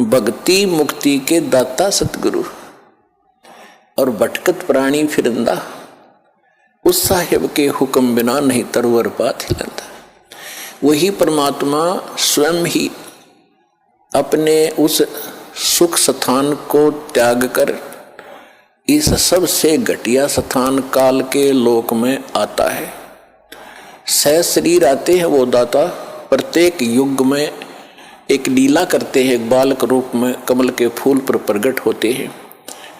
भक्ति मुक्ति के दाता सतगुरु और भटकत प्राणी फिरंदा, उस साहिब के हुक्म बिना नहीं तरवर पात हिलंदा। वही परमात्मा स्वयं ही अपने उस सुख स्थान को त्याग कर इस सबसे घटिया स्थान काल के लोक में आता है। सह शरीर आते हैं वो दाता, प्रत्येक युग में एक लीला करते हैं, एक बालक रूप में कमल के फूल पर प्रकट होते हैं।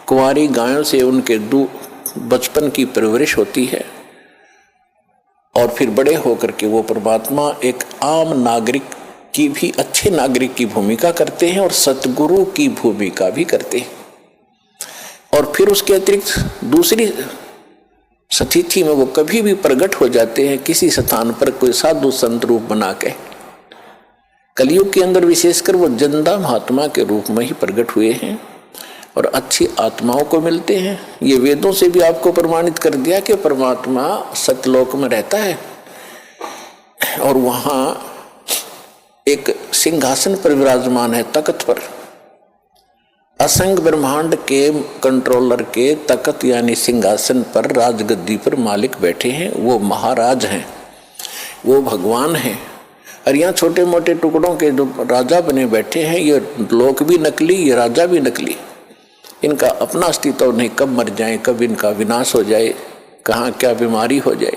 कुंवारी गायों से उनके बचपन की परवरिश होती है और फिर बड़े होकर के वो परमात्मा एक आम नागरिक की भी, अच्छे नागरिक की भूमिका करते हैं और सतगुरु की भूमिका भी करते हैं। और फिर उसके अतिरिक्त दूसरी स्थिति में वो कभी भी प्रकट हो जाते हैं किसी स्थान पर कोई साधु संत रूप बना के। कलयुग के अंदर विशेषकर वो जिंदा महात्मा के रूप में ही प्रकट हुए हैं और अच्छी आत्माओं को मिलते हैं। ये वेदों से भी आपको प्रमाणित कर दिया कि परमात्मा सतलोक में रहता है और वहां एक सिंहासन पर विराजमान है, तख्त पर। असंग ब्रह्मांड के कंट्रोलर के तख्त यानी सिंहासन पर, राजगद्दी पर मालिक बैठे हैं। वो महाराज हैं, वो भगवान हैं। और यहाँ छोटे मोटे टुकड़ों के जो राजा बने बैठे हैं, ये लोक भी नकली, ये राजा भी नकली। इनका अपना अस्तित्व नहीं, कब मर जाए, कब इनका विनाश हो जाए, कहाँ क्या बीमारी हो जाए।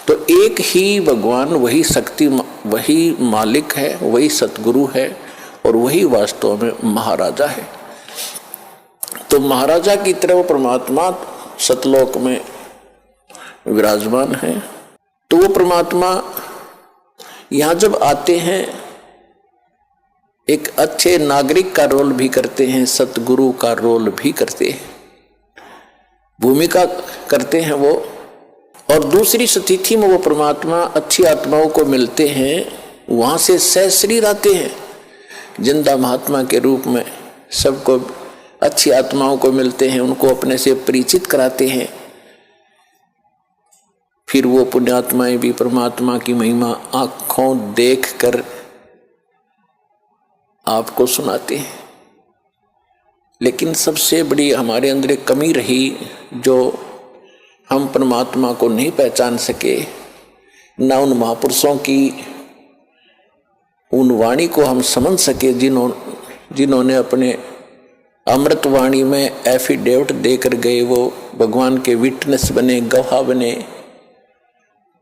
तो एक ही भगवान, वही शक्ति, वही मालिक है, वही सतगुरु है और वही वास्तव में महाराजा है। तो महाराजा की तरह वो परमात्मा सतलोक में विराजमान है। तो वो परमात्मा यहाँ जब आते हैं एक अच्छे नागरिक का रोल भी करते हैं, सतगुरु का रोल भी करते हैं, भूमिका करते हैं वो। और दूसरी स्थिति में वो परमात्मा अच्छी आत्माओं को मिलते हैं, वहां से सह शरीर आते हैं जिंदा महात्मा के रूप में, सबको अच्छी आत्माओं को मिलते हैं, उनको अपने से परिचित कराते हैं। फिर वो पुण्यात्माएं भी परमात्मा की महिमा आंखों देख कर आपको सुनाते हैं। लेकिन सबसे बड़ी हमारे अंदर एक कमी रही, जो हम परमात्मा को नहीं पहचान सके, ना उन महापुरुषों की उन वाणी को हम समझ सके जिन्होंने अपने अमृत वाणी में एफिडेविट देकर गए, वो भगवान के विटनेस बने, गवाह बने।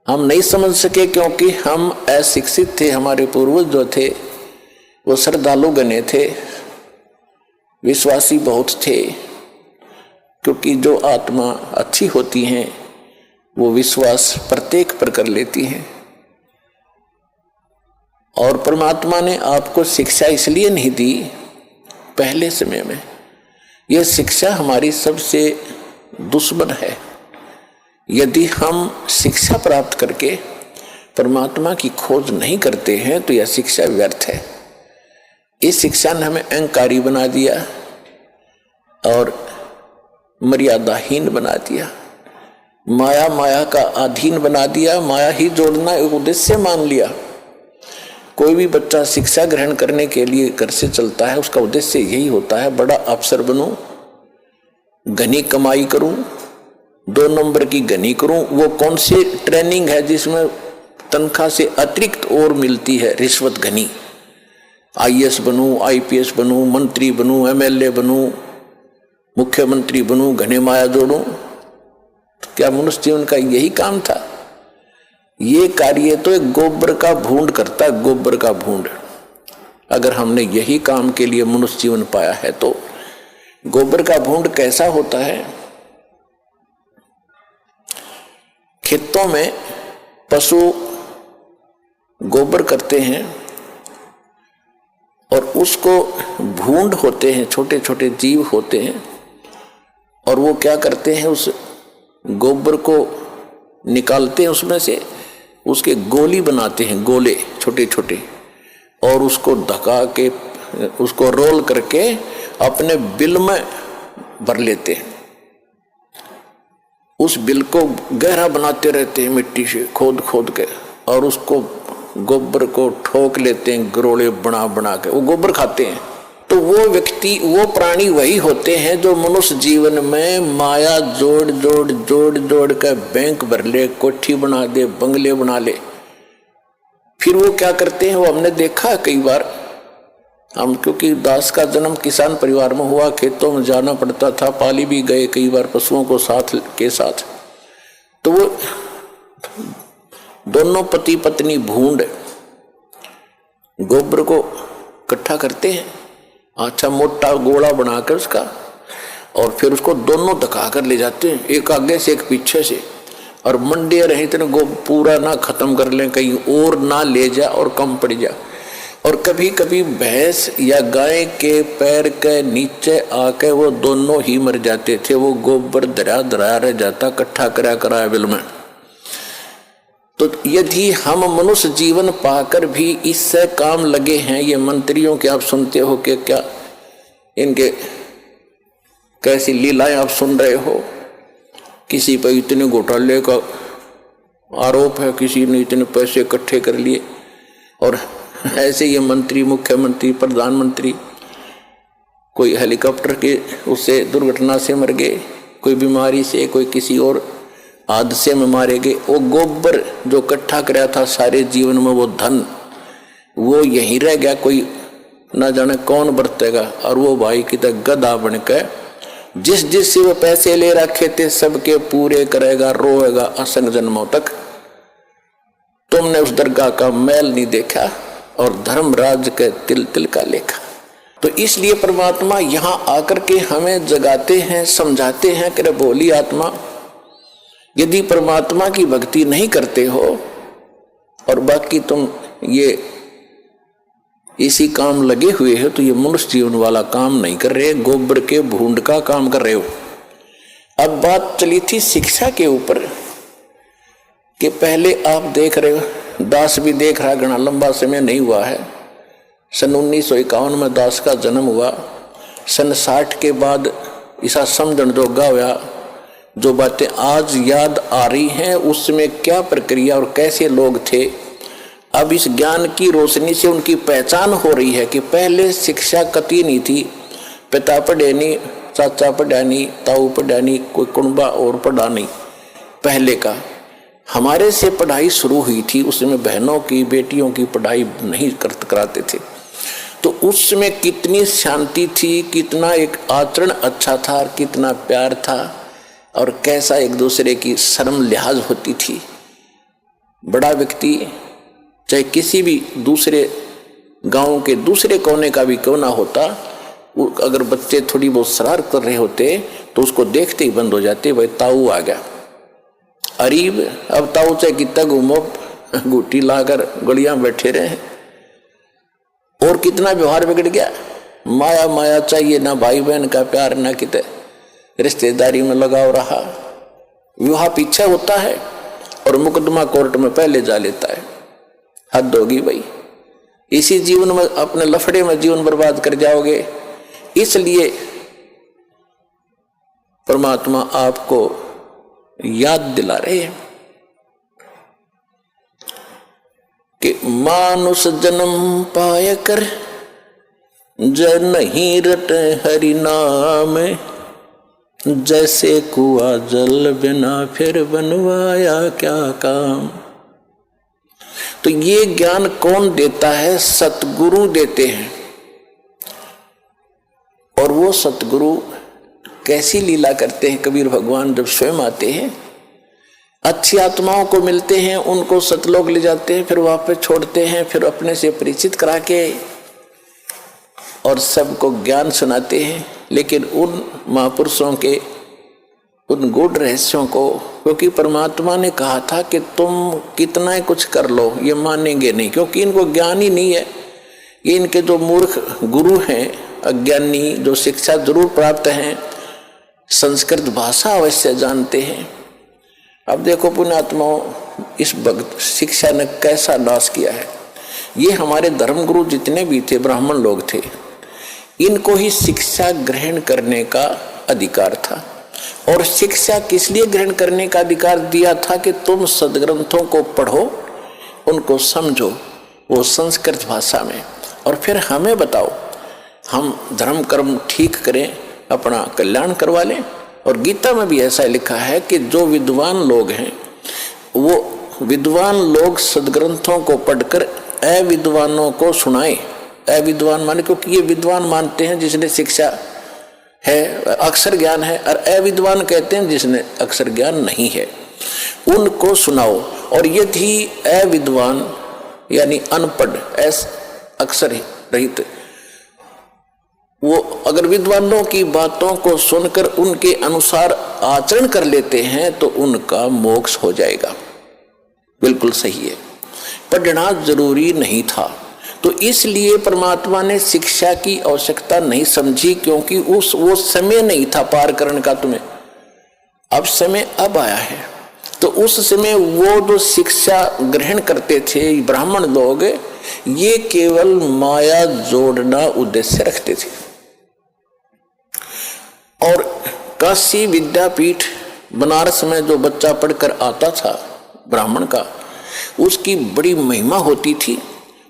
हम नहीं समझ सके क्योंकि हम अशिक्षित थे। हमारे पूर्वज जो थे वो श्रद्धालु गणे थे, विश्वासी बहुत थे, क्योंकि जो आत्मा अच्छी होती हैं वो विश्वास प्रत्येक पर कर लेती हैं। और परमात्मा ने आपको शिक्षा इसलिए नहीं दी पहले समय में, यह शिक्षा हमारी सबसे दुश्मन है। यदि हम शिक्षा प्राप्त करके परमात्मा की खोज नहीं करते हैं तो यह शिक्षा व्यर्थ है। इस शिक्षा ने हमें अहंकारी बना दिया और मर्यादाहीन बना दिया, माया का अधीन बना दिया, माया ही जोड़ना एक उद्देश्य मान लिया। कोई भी बच्चा शिक्षा ग्रहण करने के लिए घर से चलता है, उसका उद्देश्य यही होता है, बड़ा अफसर बनूं, घनी कमाई करूं, 2 नंबर की घनी करूं। वो कौन सी ट्रेनिंग है जिसमें तनख्वाह से अतिरिक्त और मिलती है, रिश्वत घनी। IAS बनूं, IPS बनूं, मंत्री बनूं, MLA बनूं, मुख्यमंत्री बनूं, घने माया जोड़ूं। तो क्या मनुष्य जीवन का यही काम था? ये कार्य तो एक गोबर का भूंड करता है, गोबर का भूंड। अगर हमने यही काम के लिए मनुष्य जीवन पाया है तो गोबर का भूंड कैसा होता है? खेतों में पशु गोबर करते हैं और उसको भूंड होते हैं, छोटे छोटे जीव होते हैं, और वो क्या करते हैं, उस गोबर को निकालते हैं, उसमें से उसके गोली बनाते हैं, गोले छोटे छोटे, और उसको धका के, उसको रोल करके अपने बिल में भर लेते हैं। उस बिल को गहरा बनाते रहते हैं मिट्टी से खोद खोद के, और उसको गोबर को ठोक लेते हैं, गरोले बना बना के। वो गोबर खाते हैं तो वो व्यक्ति, वो प्राणी वही होते हैं जो मनुष्य जीवन में माया जोड़ जोड़ जोड़ जोड़ कर बैंक भर ले, कोठी बना दे, बंगले बना ले। फिर वो क्या करते हैं, वो हमने देखा कई बार। हम क्योंकि दास का जन्म किसान परिवार में हुआ, खेतों में जाना पड़ता था, पाली भी गए कई बार पशुओं को साथ के साथ। तो वो दोनों पति पत्नी भूंड गोबर को इकट्ठा करते हैं, अच्छा मोटा गोला बनाकर उसका, और फिर उसको दोनों धका कर ले जाते हैं, एक आगे से एक पीछे से, और मंडे रहे इतने पूरा ना खत्म कर लें, कहीं और ना ले जा और कम पड़ जा। और कभी कभी भैंस या गाय के पैर के नीचे आके वो दोनों ही मर जाते थे। वो गोबर धरा धरा रह जाता, इकट्ठा करा करा बिल में। तो यदि हम मनुष्य जीवन पाकर भी इससे काम लगे हैं, ये मंत्रियों के आप सुनते हो कि क्या इनके कैसी लीलाएं आप सुन रहे हो, किसी पर इतने घोटाले का आरोप है, किसी ने इतने पैसे इकट्ठे कर लिए, और ऐसे ये मंत्री, मुख्यमंत्री, प्रधानमंत्री कोई हेलीकॉप्टर के उससे दुर्घटना से मर गए, कोई बीमारी से, कोई किसी और हादसे में मारे गए। वो गोबर जो इकट्ठा कराया था सारे जीवन में, वो धन वो यहीं रह गया, कोई ना जाने कौन बरतेगा। और वो भाई की तरह गधा बनकर जिस जिस से वो पैसे ले रखे थे सबके पूरे करेगा, रोएगा असंग जन्मों तक। तुमने उस दरगाह का मैल नहीं देखा और धर्मराज के तिल तिल का लेखा। तो इसलिए परमात्मा यहाँ आकर के हमें जगाते हैं, समझाते हैं कि बोली आत्मा, यदि परमात्मा की भक्ति नहीं करते हो और बाकी तुम ये इसी काम लगे हुए हो, तो ये मनुष्य जीवन वाला काम नहीं कर रहे, गोबर के भूंड का काम कर रहे हो। अब बात चली थी शिक्षा के ऊपर कि पहले आप देख रहे हो, दास भी देख रहा, घना लंबा समय नहीं हुआ है। सन 1951 में दास का जन्म हुआ। सन 60 के बाद ऐसा समझण जोगा हुआ, जो बातें आज याद आ रही हैं उसमें क्या प्रक्रिया और कैसे लोग थे। अब इस ज्ञान की रोशनी से उनकी पहचान हो रही है कि पहले शिक्षा कतई नहीं थी, पिता पढ़े नहीं, चाचा पढ़ा नहीं, ताऊ पढ़ा नहीं, कोई कुंबा और पढ़ा नहीं। पहले का हमारे से पढ़ाई शुरू हुई थी, उसमें बहनों की, बेटियों की पढ़ाई नहीं कराते थे। तो उसमें कितनी शांति थी, कितना एक आचरण अच्छा था, कितना प्यार था, और कैसा एक दूसरे की शर्म लिहाज होती थी। बड़ा व्यक्ति चाहे किसी भी दूसरे गांव के दूसरे कोने का भी क्यों ना होता, अगर बच्चे थोड़ी बहुत शरारत कर रहे होते तो उसको देखते ही बंद हो जाते, भाई ताऊ आ गया। अरीब अब ताऊ चाहे कितना घूमो, घुट्टी लाकर गलियां बैठे रहे, और कितना व्यवहार बिगड़ गया। माया माया चाहिए, ना भाई बहन का प्यार, ना कितने रिश्तेदारी में लगाव रहा। विवाह पीछे होता है और मुकदमा कोर्ट में पहले जा लेता है। हद होगी भाई, इसी जीवन में अपने लफड़े में जीवन बर्बाद कर जाओगे। इसलिए परमात्मा आपको याद दिला रहे हैं कि मानुष जन्म पाय कर जय नहीं रट हरि नाम, जैसे कुआ जल बिना फिर बनवाया क्या काम। तो ये ज्ञान कौन देता है? सतगुरु देते हैं। और वो सतगुरु कैसी लीला करते हैं? कबीर भगवान जब स्वयं आते हैं, अच्छी आत्माओं को मिलते हैं, उनको सतलोक ले जाते हैं, फिर वापस छोड़ते हैं, फिर अपने से परिचित करा के और सबको ज्ञान सुनाते हैं। लेकिन उन महापुरुषों के उन गूढ़ रहस्यों को, क्योंकि परमात्मा ने कहा था कि तुम कितना ही कुछ कर लो ये मानेंगे नहीं, क्योंकि इनको ज्ञान ही नहीं है। ये इनके जो मूर्ख गुरु हैं, अज्ञानी, जो शिक्षा जरूर प्राप्त हैं, संस्कृत भाषा अवश्य जानते हैं। अब देखो पुण्यात्माओं, इस भक्त शिक्षा ने कैसा नाश किया है। ये हमारे धर्मगुरु जितने भी थे, ब्राह्मण लोग थे, इनको ही शिक्षा ग्रहण करने का अधिकार था। और शिक्षा किस लिए ग्रहण करने का अधिकार दिया था? कि तुम सदग्रंथों को पढ़ो, उनको समझो, वो संस्कृत भाषा में, और फिर हमें बताओ। हम धर्म कर्म ठीक करें, अपना कल्याण करवा लें। और गीता में भी ऐसा लिखा है कि जो विद्वान लोग हैं वो विद्वान लोग सदग्रंथों को पढ़कर अविद्वानों को सुनाएं। अविद्वान माने क्योंकि ये विद्वान मानते हैं जिसने शिक्षा है, अक्षर ज्ञान है, और अविद्वान कहते हैं जिसने अक्षर ज्ञान नहीं है, उनको सुनाओ। और यदि अविद्वान यानी अनपढ़ अक्षर रहित वो अगर विद्वानों की बातों को सुनकर उनके अनुसार आचरण कर लेते हैं तो उनका मोक्ष हो जाएगा। बिल्कुल सही है, पढ़ना जरूरी नहीं था। तो इसलिए परमात्मा ने शिक्षा की आवश्यकता नहीं समझी, क्योंकि वो समय नहीं था पार करने का तुम्हें। अब समय अब आया है। तो उस समय वो जो शिक्षा ग्रहण करते थे ब्राह्मण लोग, ये केवल माया जोड़ना उद्देश्य रखते थे। और काशी विद्यापीठ बनारस में जो बच्चा पढ़कर आता था ब्राह्मण का, उसकी बड़ी महिमा होती थी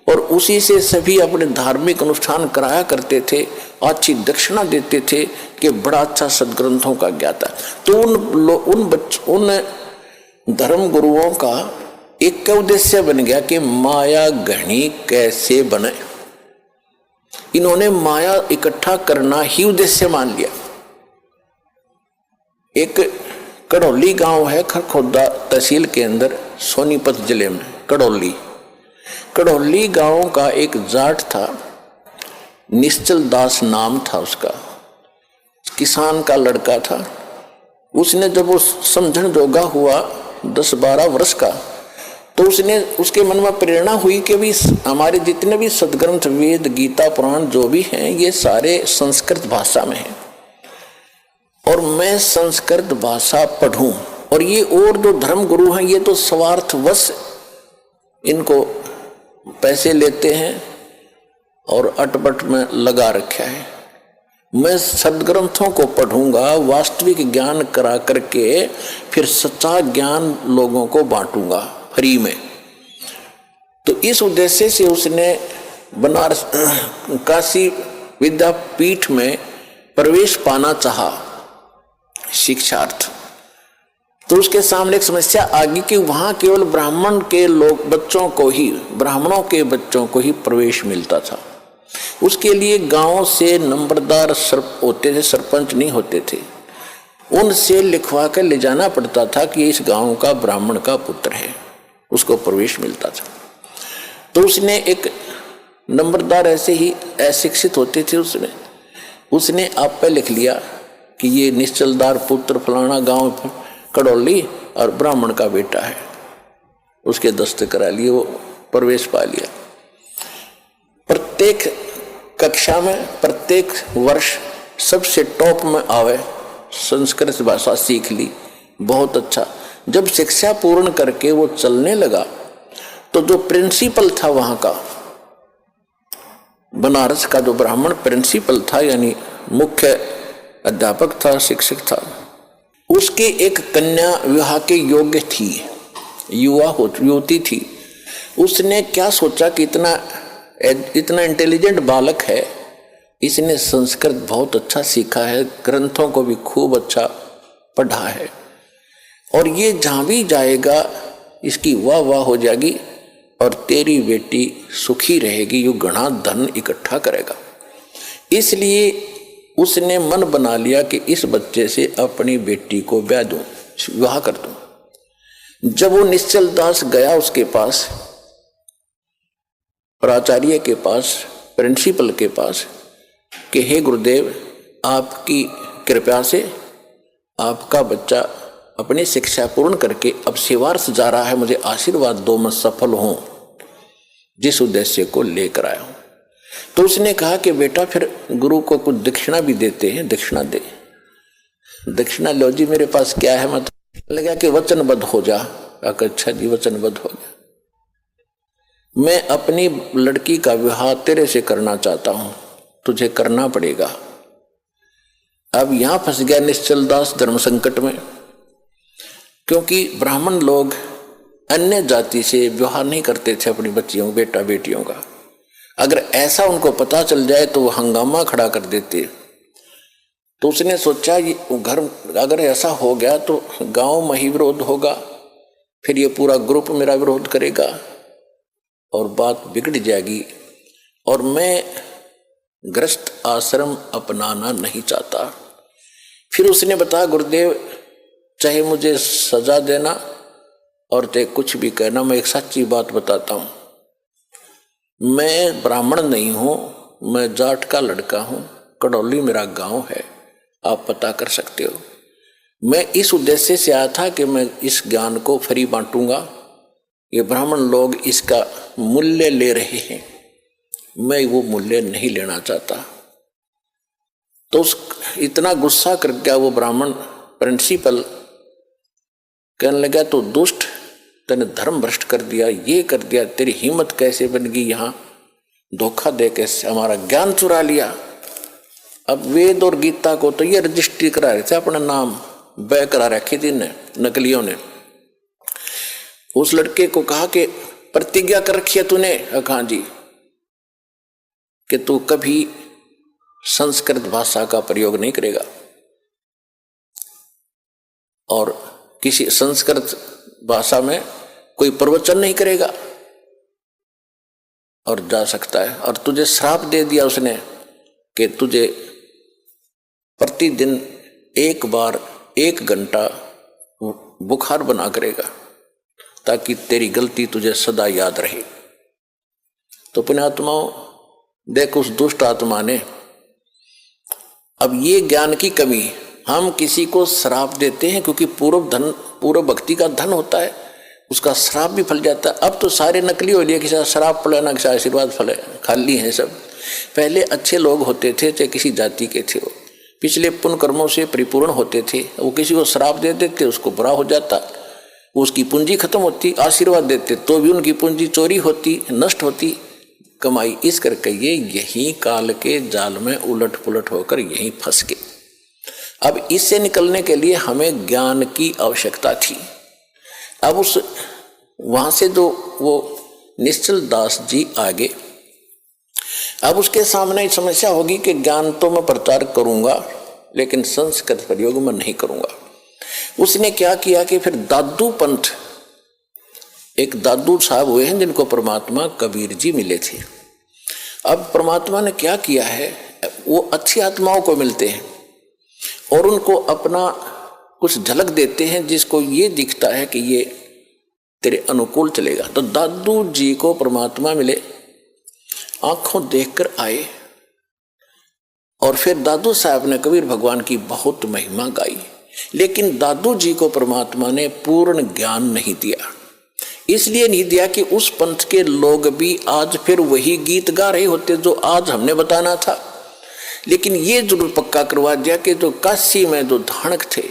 और उसी से सभी अपने धार्मिक अनुष्ठान कराया करते थे, अच्छी दक्षिणा देते थे कि बड़ा अच्छा सदग्रंथों का ज्ञाता। तो उन धर्म गुरुओं का एक उद्देश्य बन गया कि माया घनी कैसे बने। इन्होंने माया इकट्ठा करना ही उद्देश्य मान लिया। एक कड़ौली गांव है खरखोदा तहसील के अंदर, सोनीपत जिले में कड़ौली गांव का एक जाट था, निश्चल दास नाम था उसका, किसान का लड़का था। उसने जब वो समझण जोगा हुआ 10-12 वर्ष का, तो उसके मन में प्रेरणा हुई कि भी हमारे जितने भी सदग्रंथ वेद गीता पुराण जो भी हैं ये सारे संस्कृत भाषा में हैं और मैं संस्कृत भाषा पढ़ूं। और ये और जो धर्म गुरु हैं ये तो स्वार्थवश इनको पैसे लेते हैं और अटपट में लगा रखा है। मैं सदग्रंथों को पढ़ूंगा, वास्तविक ज्ञान करा करके फिर सच्चा ज्ञान लोगों को बांटूंगा फ्री में। तो इस उद्देश्य से उसने बनारस काशी विद्यापीठ में प्रवेश पाना चाहा शिक्षार्थ। तो उसके सामने एक समस्या आ गई कि वहां केवल ब्राह्मण के लोग बच्चों को ही, ब्राह्मणों के बच्चों को ही प्रवेश मिलता था। उसके लिए गांव से नंबरदार होते थे, सरपंच नहीं होते थे, उनसे लिखवा कर ले जाना पड़ता था कि इस गांव का ब्राह्मण का पुत्र है, उसको प्रवेश मिलता था। तो उसने एक नंबरदार ऐसे ही अशिक्षित होते थे, उसने आप पे लिख लिया कि ये निश्चलदार पुत्र फलाना गांव कड़ौली और ब्राह्मण का बेटा है। उसके दस्तखत करा लिए, वो प्रवेश पा लिया। प्रत्येक कक्षा में प्रत्येक वर्ष सबसे टॉप में आवे, संस्कृत भाषा सीख ली, बहुत अच्छा। जब शिक्षा पूर्ण करके वो चलने लगा तो जो प्रिंसिपल था वहां का, बनारस का जो ब्राह्मण प्रिंसिपल था यानी मुख्य अध्यापक था, शिक्षक था, उसके एक कन्या विवाह के योग्य थी, युवती थी। उसने क्या सोचा कि इतना इंटेलिजेंट बालक है, इसने संस्कृत बहुत अच्छा सीखा है, ग्रंथों को भी खूब अच्छा पढ़ा है और ये जहाँ भी जाएगा इसकी वाह वाह हो जाएगी और तेरी बेटी सुखी रहेगी, यू घना धन इकट्ठा करेगा। इसलिए उसने मन बना लिया कि इस बच्चे से अपनी बेटी को ब्याह दूं, विवाह कर दूं। जब वो निश्चल दास गया उसके पास, प्राचार्य के पास, प्रिंसिपल के पास कि हे गुरुदेव, आपकी कृपा से आपका बच्चा अपनी शिक्षा पूर्ण करके अब सेवार्थ जा रहा है, मुझे आशीर्वाद दो, मैं सफल हूं जिस उद्देश्य को लेकर आया हूं। तो उसने कहा कि बेटा फिर गुरु को कुछ दक्षिणा भी देते हैं, दक्षिणा दे। दक्षिणा लो जी, मेरे पास क्या है, मत लगा कि वचनबद्ध हो जा। अच्छा जी, वचनबद्ध हो जा, मैं अपनी लड़की का विवाह तेरे से करना चाहता हूं, तुझे करना पड़ेगा। अब यहां फंस गया निश्चल दास धर्म संकट में, क्योंकि ब्राह्मण लोग अन्य जाति से विवाह नहीं करते थे अपनी बच्चियों बेटा बेटियों का। अगर ऐसा उनको पता चल जाए तो वो हंगामा खड़ा कर देते। तो उसने सोचा ये घर अगर ऐसा हो गया तो गांव में ही विरोध होगा, फिर ये पूरा ग्रुप मेरा विरोध करेगा और बात बिगड़ जाएगी, और मैं ग्रस्त आश्रम अपनाना नहीं चाहता। फिर उसने बताया गुरुदेव चाहे मुझे सजा देना और चाहे कुछ भी कहना, मैं एक सच्ची बात बताता हूँ, मैं ब्राह्मण नहीं हूँ, मैं जाट का लड़का हूँ, कड़ौली मेरा गांव है, आप पता कर सकते हो। मैं इस उद्देश्य से आया था कि मैं इस ज्ञान को फ्री बांटूंगा, ये ब्राह्मण लोग इसका मूल्य ले रहे हैं, मैं वो मूल्य नहीं लेना चाहता। तो इतना गुस्सा कर गया वो ब्राह्मण प्रिंसिपल, कहने लगा तो दुष्ट, तूने धर्म भ्रष्ट कर दिया, ये कर दिया, तेरी हिम्मत कैसे बन गई यहाँ धोखा दे के हमारा ज्ञान चुरा लिया। अब वेद और गीता को तो ये रजिस्ट्री करा रहे थे, अपना नाम बै करा रखी थी नकलियों ने। उस लड़के को कहा कि प्रतिज्ञा कर रखी है तूने? हाँ जी, कि तू कभी संस्कृत भाषा का प्रयोग नहीं करेगा और किसी संस्कृत भाषा में कोई प्रवचन नहीं करेगा और जा सकता है। और तुझे श्राप दे दिया उसने कि तुझे प्रतिदिन एक बार 1 घंटा बुखार बना करेगा ताकि तेरी गलती तुझे सदा याद रहे। तो पुण्यात्माओं देख उस दुष्ट आत्मा ने, अब ये ज्ञान की कमी, हम किसी को श्राप देते हैं क्योंकि पूर्व भक्ति का धन होता है, उसका श्राप भी फल जाता है। अब तो सारे नकली हो लिए, किसी श्राप फले ना किसी आशीर्वाद फले, खाली हैं सब। पहले अच्छे लोग होते थे, चाहे किसी जाति के थे, वो पिछले पुण्य कर्मों से परिपूर्ण होते थे, वो किसी को श्राप दे देते उसको बुरा हो जाता, उसकी पूंजी खत्म होती, आशीर्वाद देते तो भी उनकी पूंजी चोरी होती, नष्ट होती कमाई। इस करके ये यही काल के जाल में उलट पुलट होकर यहीं फंस गए। अब इससे निकलने के लिए हमें ज्ञान की आवश्यकता थी। अब उस वहां से जो वो निश्चल दास जी आगे, अब उसके सामने समस्या होगी कि ज्ञान तो मैं प्रचार करूंगा लेकिन संस्कृत प्रयोग में नहीं करूंगा। उसने क्या किया कि फिर दादू पंथ, एक दादू साहब हुए हैं जिनको परमात्मा कबीर जी मिले थे। अब परमात्मा ने क्या किया है, वो अच्छी आत्माओं को मिलते हैं और उनको अपना कुछ झलक देते हैं जिसको ये दिखता है कि ये तेरे अनुकूल चलेगा। तो दादू जी को परमात्मा मिले, आंखों देखकर आए और फिर दादू साहब ने कबीर भगवान की बहुत महिमा गाई, लेकिन दादू जी को परमात्मा ने पूर्ण ज्ञान नहीं दिया। इसलिए नहीं दिया कि उस पंथ के लोग भी आज फिर वही गीत गा रहे होते जो आज हमने बताना था, लेकिन ये जरूर पक्का करवा दिया कि जो काशी में जो धानक थे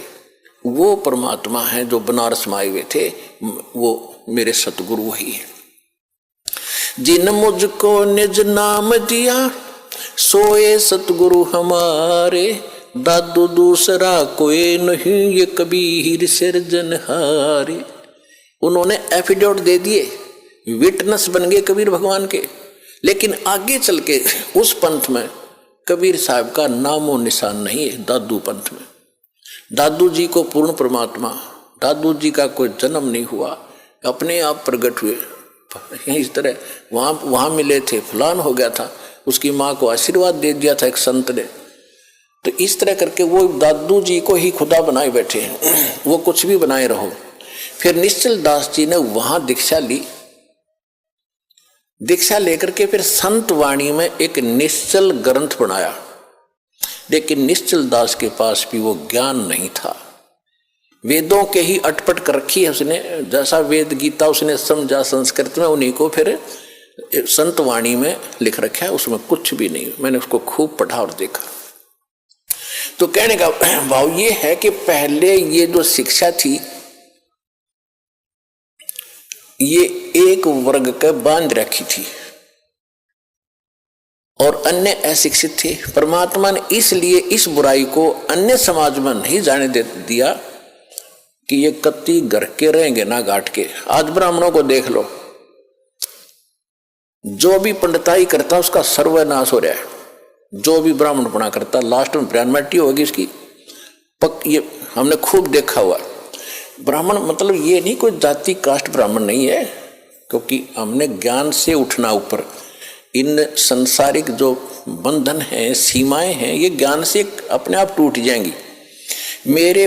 वो परमात्मा है, जो बनारस में आए हुए थे वो मेरे सतगुरु वही है। जिन मुझको निज नाम दिया सोए सतगुरु हमारे, दादू दूसरा कोई नहीं ये कबीर सिरजनहारे। उन्होंने एफिडेविट दे दिए, विटनेस बन गए कबीर भगवान के, लेकिन आगे चल के उस पंथ में कबीर साहब का नामो निशान नहीं है। दादू पंथ में दादू जी को पूर्ण परमात्मा, दादू जी का कोई जन्म नहीं हुआ, अपने आप प्रकट हुए। इस तरह वहां मिले थे, फलान हो गया था, उसकी माँ को आशीर्वाद दे दिया था एक संत ने। तो इस तरह करके वो दादू जी को ही खुदा बनाए बैठे हैं, वो कुछ भी बनाए रहो। फिर निश्चल दास जी ने वहां दीक्षा ली, दीक्षा लेकर के फिर संत वाणी में एक निश्चल ग्रंथ बनाया, लेकिन निश्चल दास के पास भी वो ज्ञान नहीं था। वेदों के ही अटपट कर रखी है उसने, जैसा वेद गीता उसने समझा संस्कृत में, उन्हीं को फिर संत वाणी में लिख रखा है, उसमें कुछ भी नहीं। मैंने उसको खूब पढ़ा और देखा। तो कहने का भाव ये है कि पहले ये जो शिक्षा थी ये एक वर्ग के बांध रखी थी और अन्य अशिक्षित थे। परमात्मा ने इसलिए इस बुराई को अन्य समाज में नहीं जाने दे दिया कि ये कत्ती घर के रहेंगे ना घाट के। आज ब्राह्मणों को देख लो, जो भी पंडिताई करता उसका सर्वनाश हो रहा है। जो भी ब्राह्मणपना करता लास्ट में प्राणमट्टी होगी इसकी ये हमने खूब देखा हुआ। ब्राह्मण मतलब ये नहीं कोई जाति कास्ट ब्राह्मण नहीं है, क्योंकि हमने ज्ञान से उठना ऊपर। इन संसारिक जो बंधन हैं, सीमाएं हैं, ये ज्ञान से अपने आप टूट जाएंगी। मेरे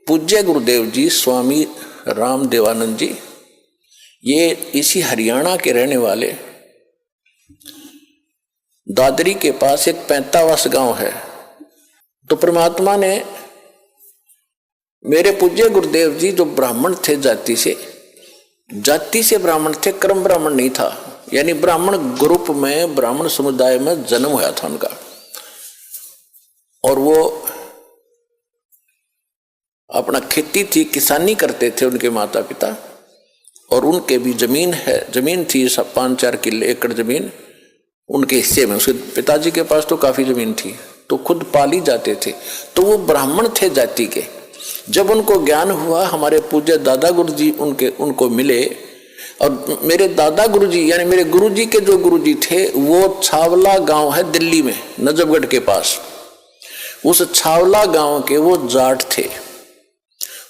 पूज्य गुरुदेव जी स्वामी राम देवानंद जी, ये इसी हरियाणा के रहने वाले, दादरी के पास एक 45 गांव है। तो परमात्मा ने मेरे पूज्य गुरुदेव जी जो ब्राह्मण थे, जाति से ब्राह्मण थे, कर्म ब्राह्मण नहीं था, यानी ब्राह्मण ग्रुप में, ब्राह्मण समुदाय में जन्म हुआ था उनका। और वो अपना खेती थी, किसानी करते थे उनके माता पिता, और उनके भी जमीन थी 5-4 किले एकड़ जमीन उनके हिस्से में। उसके पिताजी के पास तो काफी जमीन थी, तो खुद पाली जाते थे। तो वो ब्राह्मण थे जाति के। जब उनको ज्ञान हुआ, हमारे पूज्य दादा गुरु जी उनको मिले, और मेरे दादा गुरु जी यानी मेरे गुरु जी के जो गुरु जी थे वो छावला गांव है दिल्ली में, नजफगढ़ के पास। उस छावला गांव के वो जाट थे,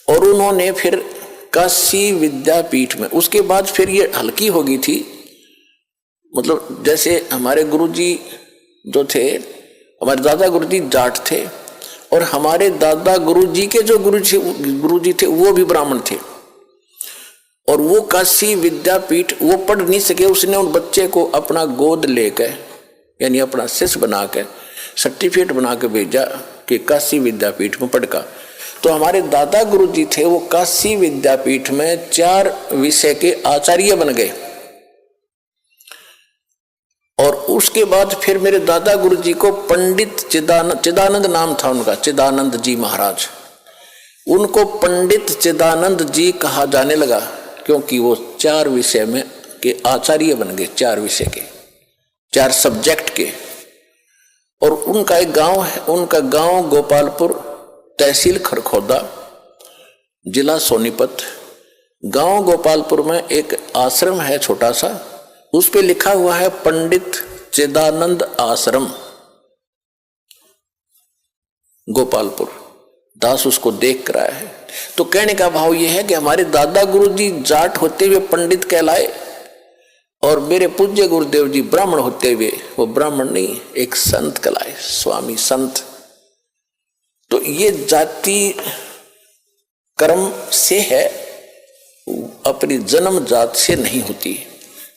और उन्होंने फिर काशी विद्यापीठ में, उसके बाद फिर ये हल्की हो गई थी। मतलब जैसे हमारे गुरुजी जो थे, हमारे दादा गुरुजी जाट थे, और हमारे दादा गुरुजी के जो गुरुजी थे वो भी ब्राह्मण थे। और वो काशी विद्यापीठ वो पढ़ नहीं सके, उसने उन बच्चे को अपना गोद लेकर यानी अपना शिष्य बना के सर्टिफिकेट बना के भेजा कि काशी विद्यापीठ में पढ़ का। तो हमारे दादा गुरुजी थे वो काशी विद्यापीठ में 4 विषय के आचार्य बन गए। और उसके बाद फिर मेरे दादा गुरुजी को पंडित चिदानंद नाम था उनका, चिदानंद जी महाराज, उनको पंडित चिदानंद जी कहा जाने लगा, क्योंकि वो 4 विषय में के आचार्य बन गए, 4 विषय के, 4 सब्जेक्ट के। और उनका एक गांव है, उनका गांव गोपालपुर, तहसील खरखोदा, जिला सोनीपत। गांव गोपालपुर में एक आश्रम है छोटा सा, उस पे लिखा हुआ है पंडित चिदानंद आश्रम गोपालपुर। दास उसको देख कर आया है। तो कहने का भाव यह है कि हमारे दादा गुरुजी जाट होते हुए पंडित कहलाए, और मेरे पूज्य गुरुदेव जी ब्राह्मण होते हुए वो ब्राह्मण नहीं, एक संत कहलाए, स्वामी संत। तो ये जाति कर्म से है, अपनी जन्म जात से नहीं होती।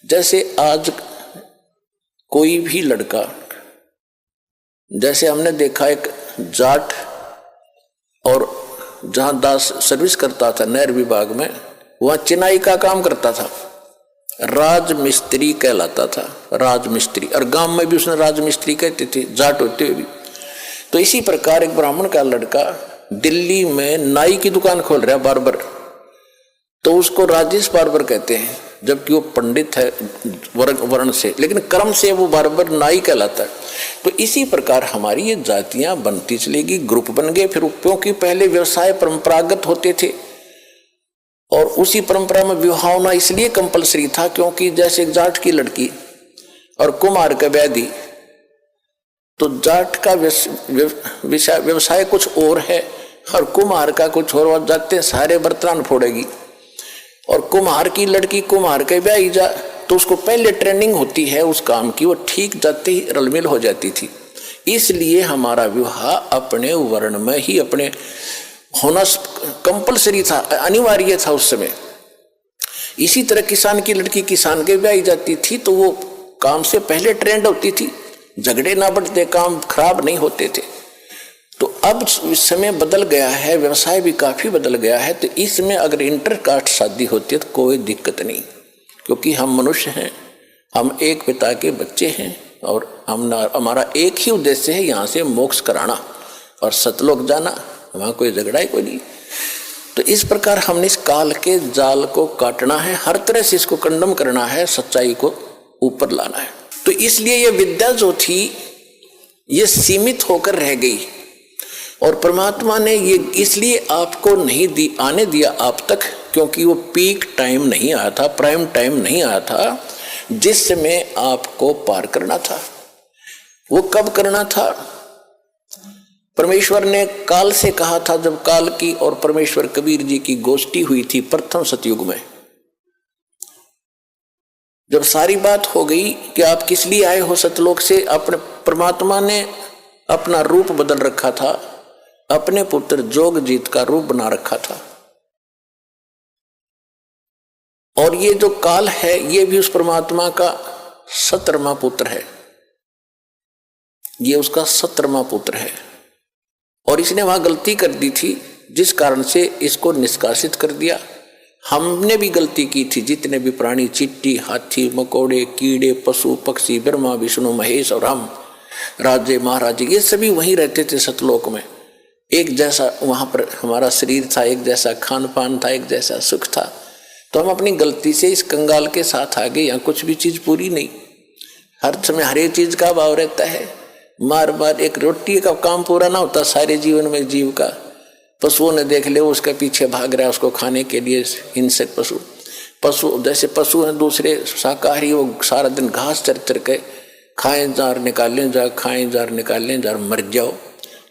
जैसे आज कोई भी लड़का, जैसे हमने देखा एक जाट, और जहां दास सर्विस करता था नहर विभाग में, वहां चिनाई का काम करता था, राजमिस्त्री कहलाता था, राजमिस्त्री। और गांव में भी उसने राजमिस्त्री कहते थे, जाट होते हुए भी। तो इसी प्रकार एक ब्राह्मण का लड़का दिल्ली में नाई की दुकान खोल रहा है, बार्बर, तो उसको राजेश बार्बर कहते हैं, जबकि वो पंडित है वर्ण से, लेकिन कर्म से वो बार्बर नाई कहलाता है। तो इसी प्रकार हमारी ये जातियां बनती चलेगी, ग्रुप बन गए। फिर क्योंकि पहले व्यवसाय परंपरागत होते थे, और उसी परंपरा में विवाह होना इसलिए कंपलसरी था, क्योंकि जैसे एक जाट की लड़की और कुम्हार का व्याधि, तो जाट का व्यवसाय कुछ और है और कुम्हार का कुछ और, जाते सारे बर्तन फोड़ेगी। और कुम्हार की लड़की कुम्हार के ब्याही जा, तो उसको पहले ट्रेनिंग होती है उस काम की, वो ठीक जाते ही रलमिल हो जाती थी। इसलिए हमारा विवाह अपने वर्ण में ही अपने होना कंपलसरी था, अनिवार्य था उस समय। इसी तरह किसान की लड़की किसान के ब्याही जाती थी, तो वो काम से पहले ट्रेंड होती थी, झगड़े ना बढ़ते, काम खराब नहीं होते थे। तो अब समय बदल गया है, व्यवसाय भी काफी बदल गया है। तो इसमें अगर इंटरकास्ट शादी होती है तो कोई दिक्कत नहीं, क्योंकि हम मनुष्य हैं, हम एक पिता के बच्चे हैं, और हमारा एक ही उद्देश्य है, यहाँ से मोक्ष कराना और सतलोक जाना, वहाँ कोई झगड़ा ही कोई नहीं। तो इस प्रकार हमने इस काल के जाल को काटना है, हर तरह से इसको कंडम करना है, सच्चाई को ऊपर लाना है। तो इसलिए ये विद्या जो थी ये सीमित होकर रह गई, और परमात्मा ने ये इसलिए आपको नहीं आने दिया आप तक, क्योंकि वो पीक टाइम नहीं आया था, प्राइम टाइम नहीं आया था। जिसमें आपको पार करना था। वो कब करना था? परमेश्वर ने काल से कहा था, जब काल की और परमेश्वर कबीर जी की गोष्ठी हुई थी प्रथम सतयुग में। जब सारी बात हो गई कि आप किस लिए आए हो सतलोक से, अपने परमात्मा ने अपना रूप बदल रखा था, अपने पुत्र जोगजीत का रूप बना रखा था। और ये जो काल है ये भी उस परमात्मा का 17वां पुत्र है, ये उसका 17वां पुत्र है। और इसने वहां गलती कर दी थी, जिस कारण से इसको निष्कासित कर दिया। हमने भी गलती की थी, जितने भी प्राणी, चींटी, हाथी, मकोड़े, कीड़े, पशु पक्षी, ब्रह्मा विष्णु महेश और हम राजे महाराजे, ये सभी वहीं रहते थे सतलोक में। एक जैसा वहां पर हमारा शरीर था, एक जैसा खान पान था, एक जैसा सुख था। तो हम अपनी गलती से इस कंगाल के साथ आ गए। यहाँ कुछ भी चीज पूरी नहीं, हर समय हर एक चीज का अभाव रहता है। मार मार एक रोटी का काम पूरा ना होता सारे जीवन में जीव का। पशुओं ने देख ले, उसके पीछे भाग रहा है उसको खाने के लिए, हिंसक पशु जैसे पशु हैं दूसरे शाकाहारी, वो सारा दिन घास चर चर के खाएं जार निकालें जार, खाएं जार निकालें जार, मर जाओ।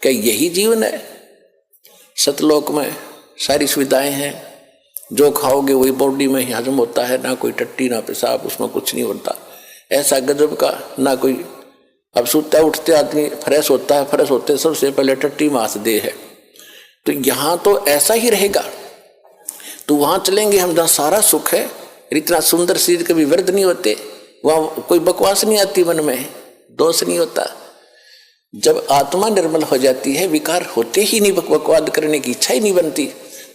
क्या यही जीवन है? सतलोक में सारी सुविधाएं हैं, जो खाओगे वही बॉडी में हजम होता है, ना कोई टट्टी ना पेशाब, उसमें कुछ नहीं होता। ऐसा गजब का ना कोई। अब सोता उठते आदमी फ्रेश होता है, फ्रेश होते सबसे पहले टट्टी मास दे है। तो यहाँ तो ऐसा ही रहेगा। तो वहां चलेंगे हम जहाँ सारा सुख है, इतना सुंदर शरीर कभी व्यर्थ नहीं होते, वहां कोई बकवास नहीं आती, मन में दोष नहीं होता। जब आत्मा निर्मल हो जाती है, विकार होते ही नहीं, बकवाद करने की इच्छा ही नहीं बनती।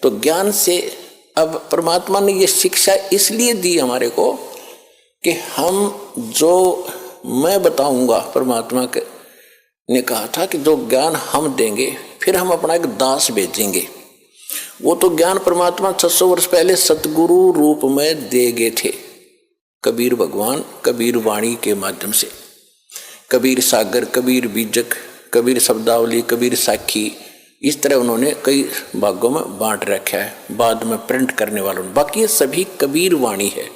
तो ज्ञान से अब परमात्मा ने ये शिक्षा इसलिए दी हमारे को कि हम जो मैं बताऊंगा, परमात्मा के ने कहा था कि जो ज्ञान हम देंगे फिर हम अपना एक दास भेजेंगे। वो तो ज्ञान परमात्मा 600 वर्ष पहले सतगुरु रूप में दे गए थे, कबीर भगवान कबीर वाणी के माध्यम से। कबीर सागर, कबीर बीजक, कबीर शब्दावली, कबीर साखी, इस तरह उन्होंने कई भागों में बांट रखा है, बाद में प्रिंट करने वालों ने। बाकी ये सभी कबीर वाणी है,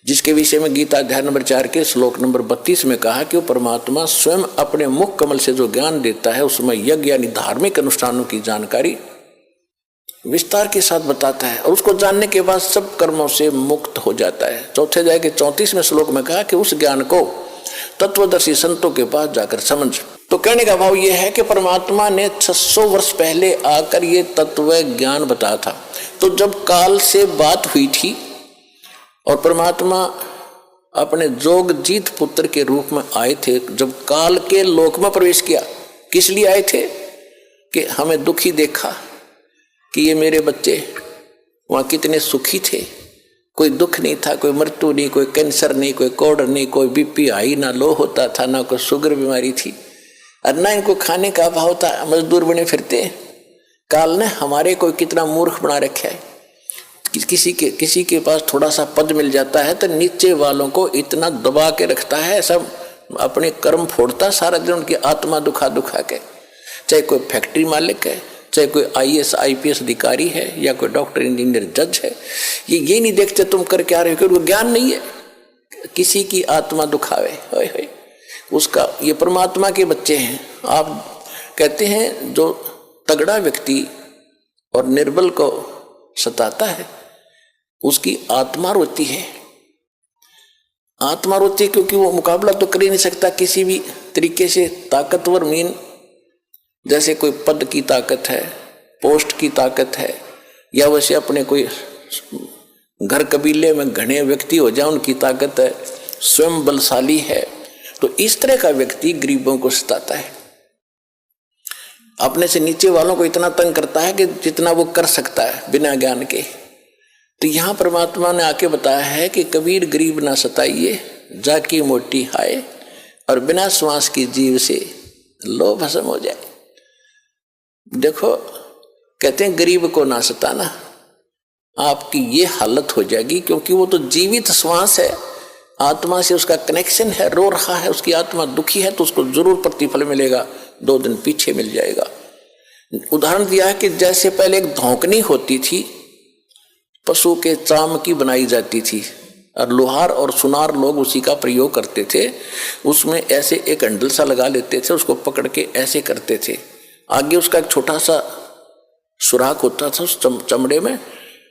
जिसके विषय में गीता अध्याय नंबर 4 के श्लोक नंबर 32 में कहा कि वो परमात्मा स्वयं अपने मुख कमल से जो ज्ञान देता है, उसमें यज्ञ यानी धार्मिक अनुष्ठानों की जानकारी विस्तार के साथ बताता है, और उसको जानने के बाद सब कर्मों से मुक्त हो जाता है। चौथे अध्याय के 34वें श्लोक में कहा कि उस ज्ञान को तत्वदर्शी संतों के पास जाकर समझ। तो कहने का भाव यह है कि परमात्मा ने 600 वर्ष पहले आकर ये तत्व ज्ञान बताया था। तो जब काल से बात हुई थी और परमात्मा अपने जोगजीत पुत्र के रूप में आए थे, जब काल के लोक में प्रवेश किया, किस लिए आए थे? कि हमें दुखी देखा कि ये मेरे बच्चे वहाँ कितने सुखी थे, कोई दुख नहीं था, कोई मृत्यु नहीं, कोई कैंसर नहीं, कोई कोढ़ नहीं, कोई बीपी हाई ना लो होता था, ना कोई शुगर बीमारी थी, और ना इनको खाने का अभाव था, मजदूर बने फिरते। काल ने हमारे को कितना मूर्ख बना रखा है। किसी के पास थोड़ा सा पद मिल जाता है तो नीचे वालों को इतना दबा के रखता है, सब अपने कर्म फोड़ता सारा दिन, उनकी आत्मा दुखा दुखा के। चाहे कोई फैक्ट्री मालिक है, चाहे कोई IAS IPS अधिकारी है, या कोई डॉक्टर इंजीनियर जज है, ये नहीं देखते तुम कर क्या रहे हो, क्योंकि ज्ञान नहीं है। किसी की आत्मा दुखावे होए होए उसका, ये परमात्मा के बच्चे हैं। आप कहते हैं जो तगड़ा व्यक्ति और निर्बल को सताता है, उसकी आत्मा रोती है। आत्मा रोती है क्योंकि वो मुकाबला तो कर ही नहीं सकता किसी भी तरीके से। ताकतवर मीन जैसे कोई पद की ताकत है, पोस्ट की ताकत है, या वैसे अपने कोई घर कबीले में घने व्यक्ति हो जाए उनकी ताकत है, स्वयं बलशाली है। तो इस तरह का व्यक्ति गरीबों को सताता है, अपने से नीचे वालों को इतना तंग करता है कि जितना वो कर सकता है बिना ज्ञान के। तो यहाँ परमात्मा ने आके बताया है कि कबीर गरीब ना सताइए, जाकी मोटी हाय, और बिना श्वास की जीव से लो भस्म हो जाए। देखो कहते हैं गरीब को ना सताना, आपकी ये हालत हो जाएगी, क्योंकि वो तो जीवित श्वास है, आत्मा से उसका कनेक्शन है, रो रहा है, उसकी आत्मा दुखी है, तो उसको जरूर प्रतिफल मिलेगा, 2 दिन पीछे मिल जाएगा। उदाहरण दिया है कि जैसे पहले एक धौंकनी होती थी, पशु के चाम की बनाई जाती थी, और लोहार और सुनार लोग उसी का प्रयोग करते थे। उसमें ऐसे एक हैंडल सा लगा लेते थे, उसको पकड़ के ऐसे करते थे, आगे उसका एक छोटा सा सुराख होता था उस चमड़े में,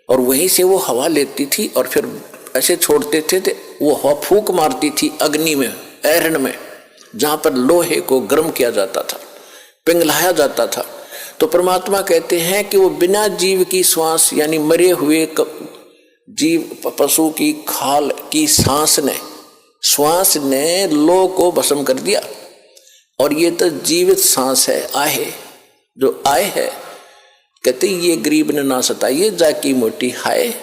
और वहीं से वो हवा लेती थी और फिर ऐसे छोड़ते थे तो वो हवा फूंक मारती थी अग्नि में, ऐरन में, जहाँ पर लोहे को गर्म किया जाता था, पिघलाया जाता था। तो परमात्मा कहते हैं कि वो बिना जीव की श्वास यानी मरे हुए जीव पशु की खाल की श्वास ने लोह को भस्म कर दिया। और ये तो जीवित सांस है, आहे जो आए है, कहते ये गरीब ने ना सताइए जाकी मोटी हाय,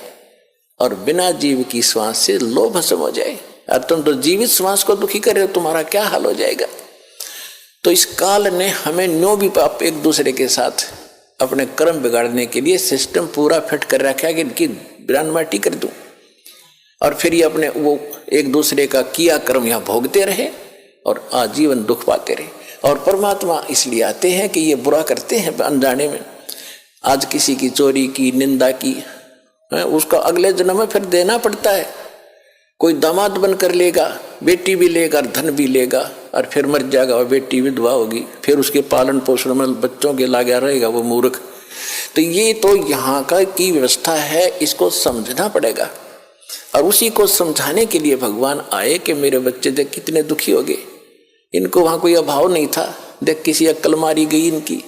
और बिना जीव की श्वास से लोह भस्म हो जाए। और तुम तो जीवित श्वास को दुखी कर रहे हो, तुम्हारा क्या हाल हो जाएगा। तो इस काल ने हमें न्यों भी आप एक दूसरे के साथ अपने कर्म बिगाड़ने के लिए सिस्टम पूरा फिट कर रखा है कि इनकी बिरान माटी कर दूं, और फिर ये अपने वो एक दूसरे का किया कर्म यहाँ भोगते रहे और आजीवन दुख पाते रहे। और परमात्मा इसलिए आते हैं कि ये बुरा करते हैं अनजाने में। आज किसी की चोरी की, निंदा की, उसका अगले जन्म में फिर देना पड़ता है। कोई दामाद बनकर लेगा, बेटी भी लेगा, धन भी लेगा, और फिर मर जाएगा, और बेटी विधवा होगी, फिर उसके पालन पोषण में बच्चों के लागा रहेगा वो मूर्ख। तो ये तो यहाँ का की व्यवस्था है, इसको समझना पड़ेगा। और उसी को समझाने के लिए भगवान आए कि मेरे बच्चे देख कितने दुखी हो गए, इनको वहाँ कोई अभाव नहीं था, देख किसी अक्ल मारी गई इनकी।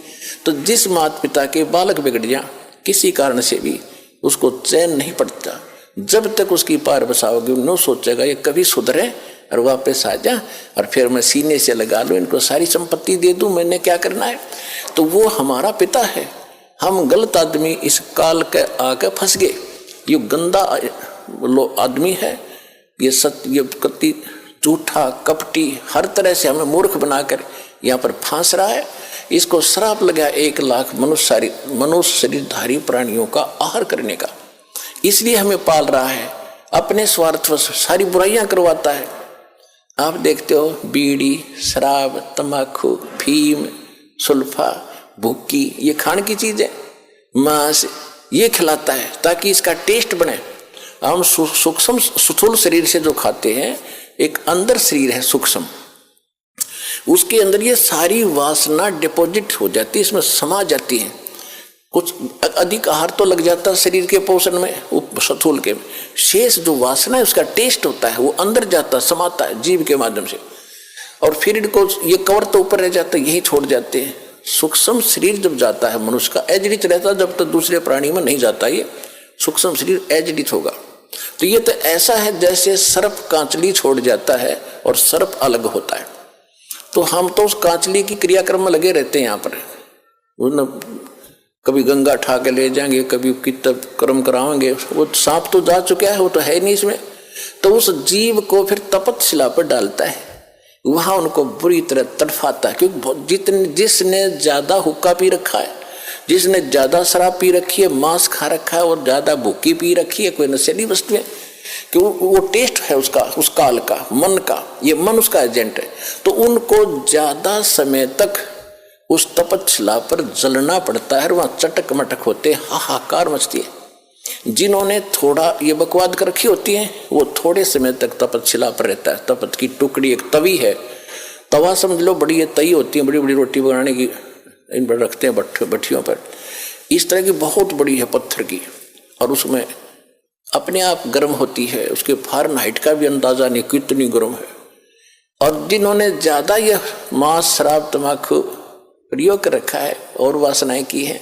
तो जिस माता पिता के बालक बिगड़ जाए किसी कारण से भी, उसको चैन नहीं पड़ता जब तक उसकी पार बसाओगे। उन्होंने सोचेगा ये कभी सुधरे और वापस आ जा, और फिर मैं सीने से लगा लूँ, इनको सारी संपत्ति दे दूँ, मैंने क्या करना है। तो वो हमारा पिता है। हम गलत आदमी इस काल के आके फंस गए। ये गंदा आदमी है, ये कति झूठा कपटी, हर तरह से हमें मूर्ख बनाकर यहाँ पर फांस रहा है। इसको श्राप लगा 1 लाख मनुष्य शरीरधारी प्राणियों का आहार करने का। इसलिए हमें पाल रहा है, अपने स्वार्थ सारी बुराइयां करवाता है। आप देखते हो बीड़ी, शराब, तंबाकू, फीम, सुल्फा, भुक्की, ये खाने की चीज है, मांस ये खिलाता है ताकि इसका टेस्ट बने। हम सूक्ष्म स्थूल शरीर से जो खाते हैं, एक अंदर शरीर है सूक्ष्म, उसके अंदर ये सारी वासना डिपॉजिट हो जाती है, इसमें समा जाती है। कुछ अधिक आहार तो लग जाता है शरीर के पोषण में, स्थूल के में, शेष जो वासना है उसका टेस्ट होता है, वो अंदर जाता समाता है जीव के माध्यम से, और फिर इनको ये कवर तो ऊपर रह जाता है, यही छोड़ जाते हैं। सूक्ष्म शरीर जब जाता है मनुष्य का, एजडित रहता है, जब तक दूसरे प्राणी में नहीं जाता ये सूक्ष्म शरीर एजडित होगा। तो ये तो ऐसा है जैसे सर्प कांचली छोड़ जाता है और सर्प अलग होता है। तो हम तो उस कांचली की क्रियाक्रम में लगे रहते हैं यहाँ पर, कभी गंगा ठा के ले जाएंगे, कभी कितब कर्म कराएंगे। वो सांप तो जा चुका है, वो तो है नहीं इसमें। तो उस जीव को फिर तपतशिला पर डालता है, वहां उनको बुरी तरह तड़फाता है। क्योंकि जिसने ज्यादा हुक्का पी रखा है, जिसने ज्यादा शराब पी रखी है, मांस खा रखा है और ज्यादा भूखी पी रखी है, कोई नशीली वस्तु है, कि वो टेस्ट है उसका, उस काल का, मन का, ये मन उसका एजेंट है। तो उनको ज्यादा समय तक उस तपतशिला पर जलना पड़ता है, वहां चटक मटक होते, हाहाकार मचती है। जिन्होंने थोड़ा ये बकवाद कर रखी होती है, वो थोड़े समय तक तपतशिला पर रहता है। तपत की टुकड़ी एक तवी है, तवा समझ लो, बड़ी ये तई होती है, बड़ी बड़ी रोटी बनाने की, इन पर रखते हैं भट्टियों पर। इस तरह की बहुत बड़ी है पत्थर की, और उसमें अपने आप गर्म होती है, उसके फारेनहाइट का भी अंदाजा नहीं कितनी गर्म है। और जिन्होंने ज्यादा यह मांस, शराब, तंबाकू प्रयोग कर रखा है और वासनाएं की है,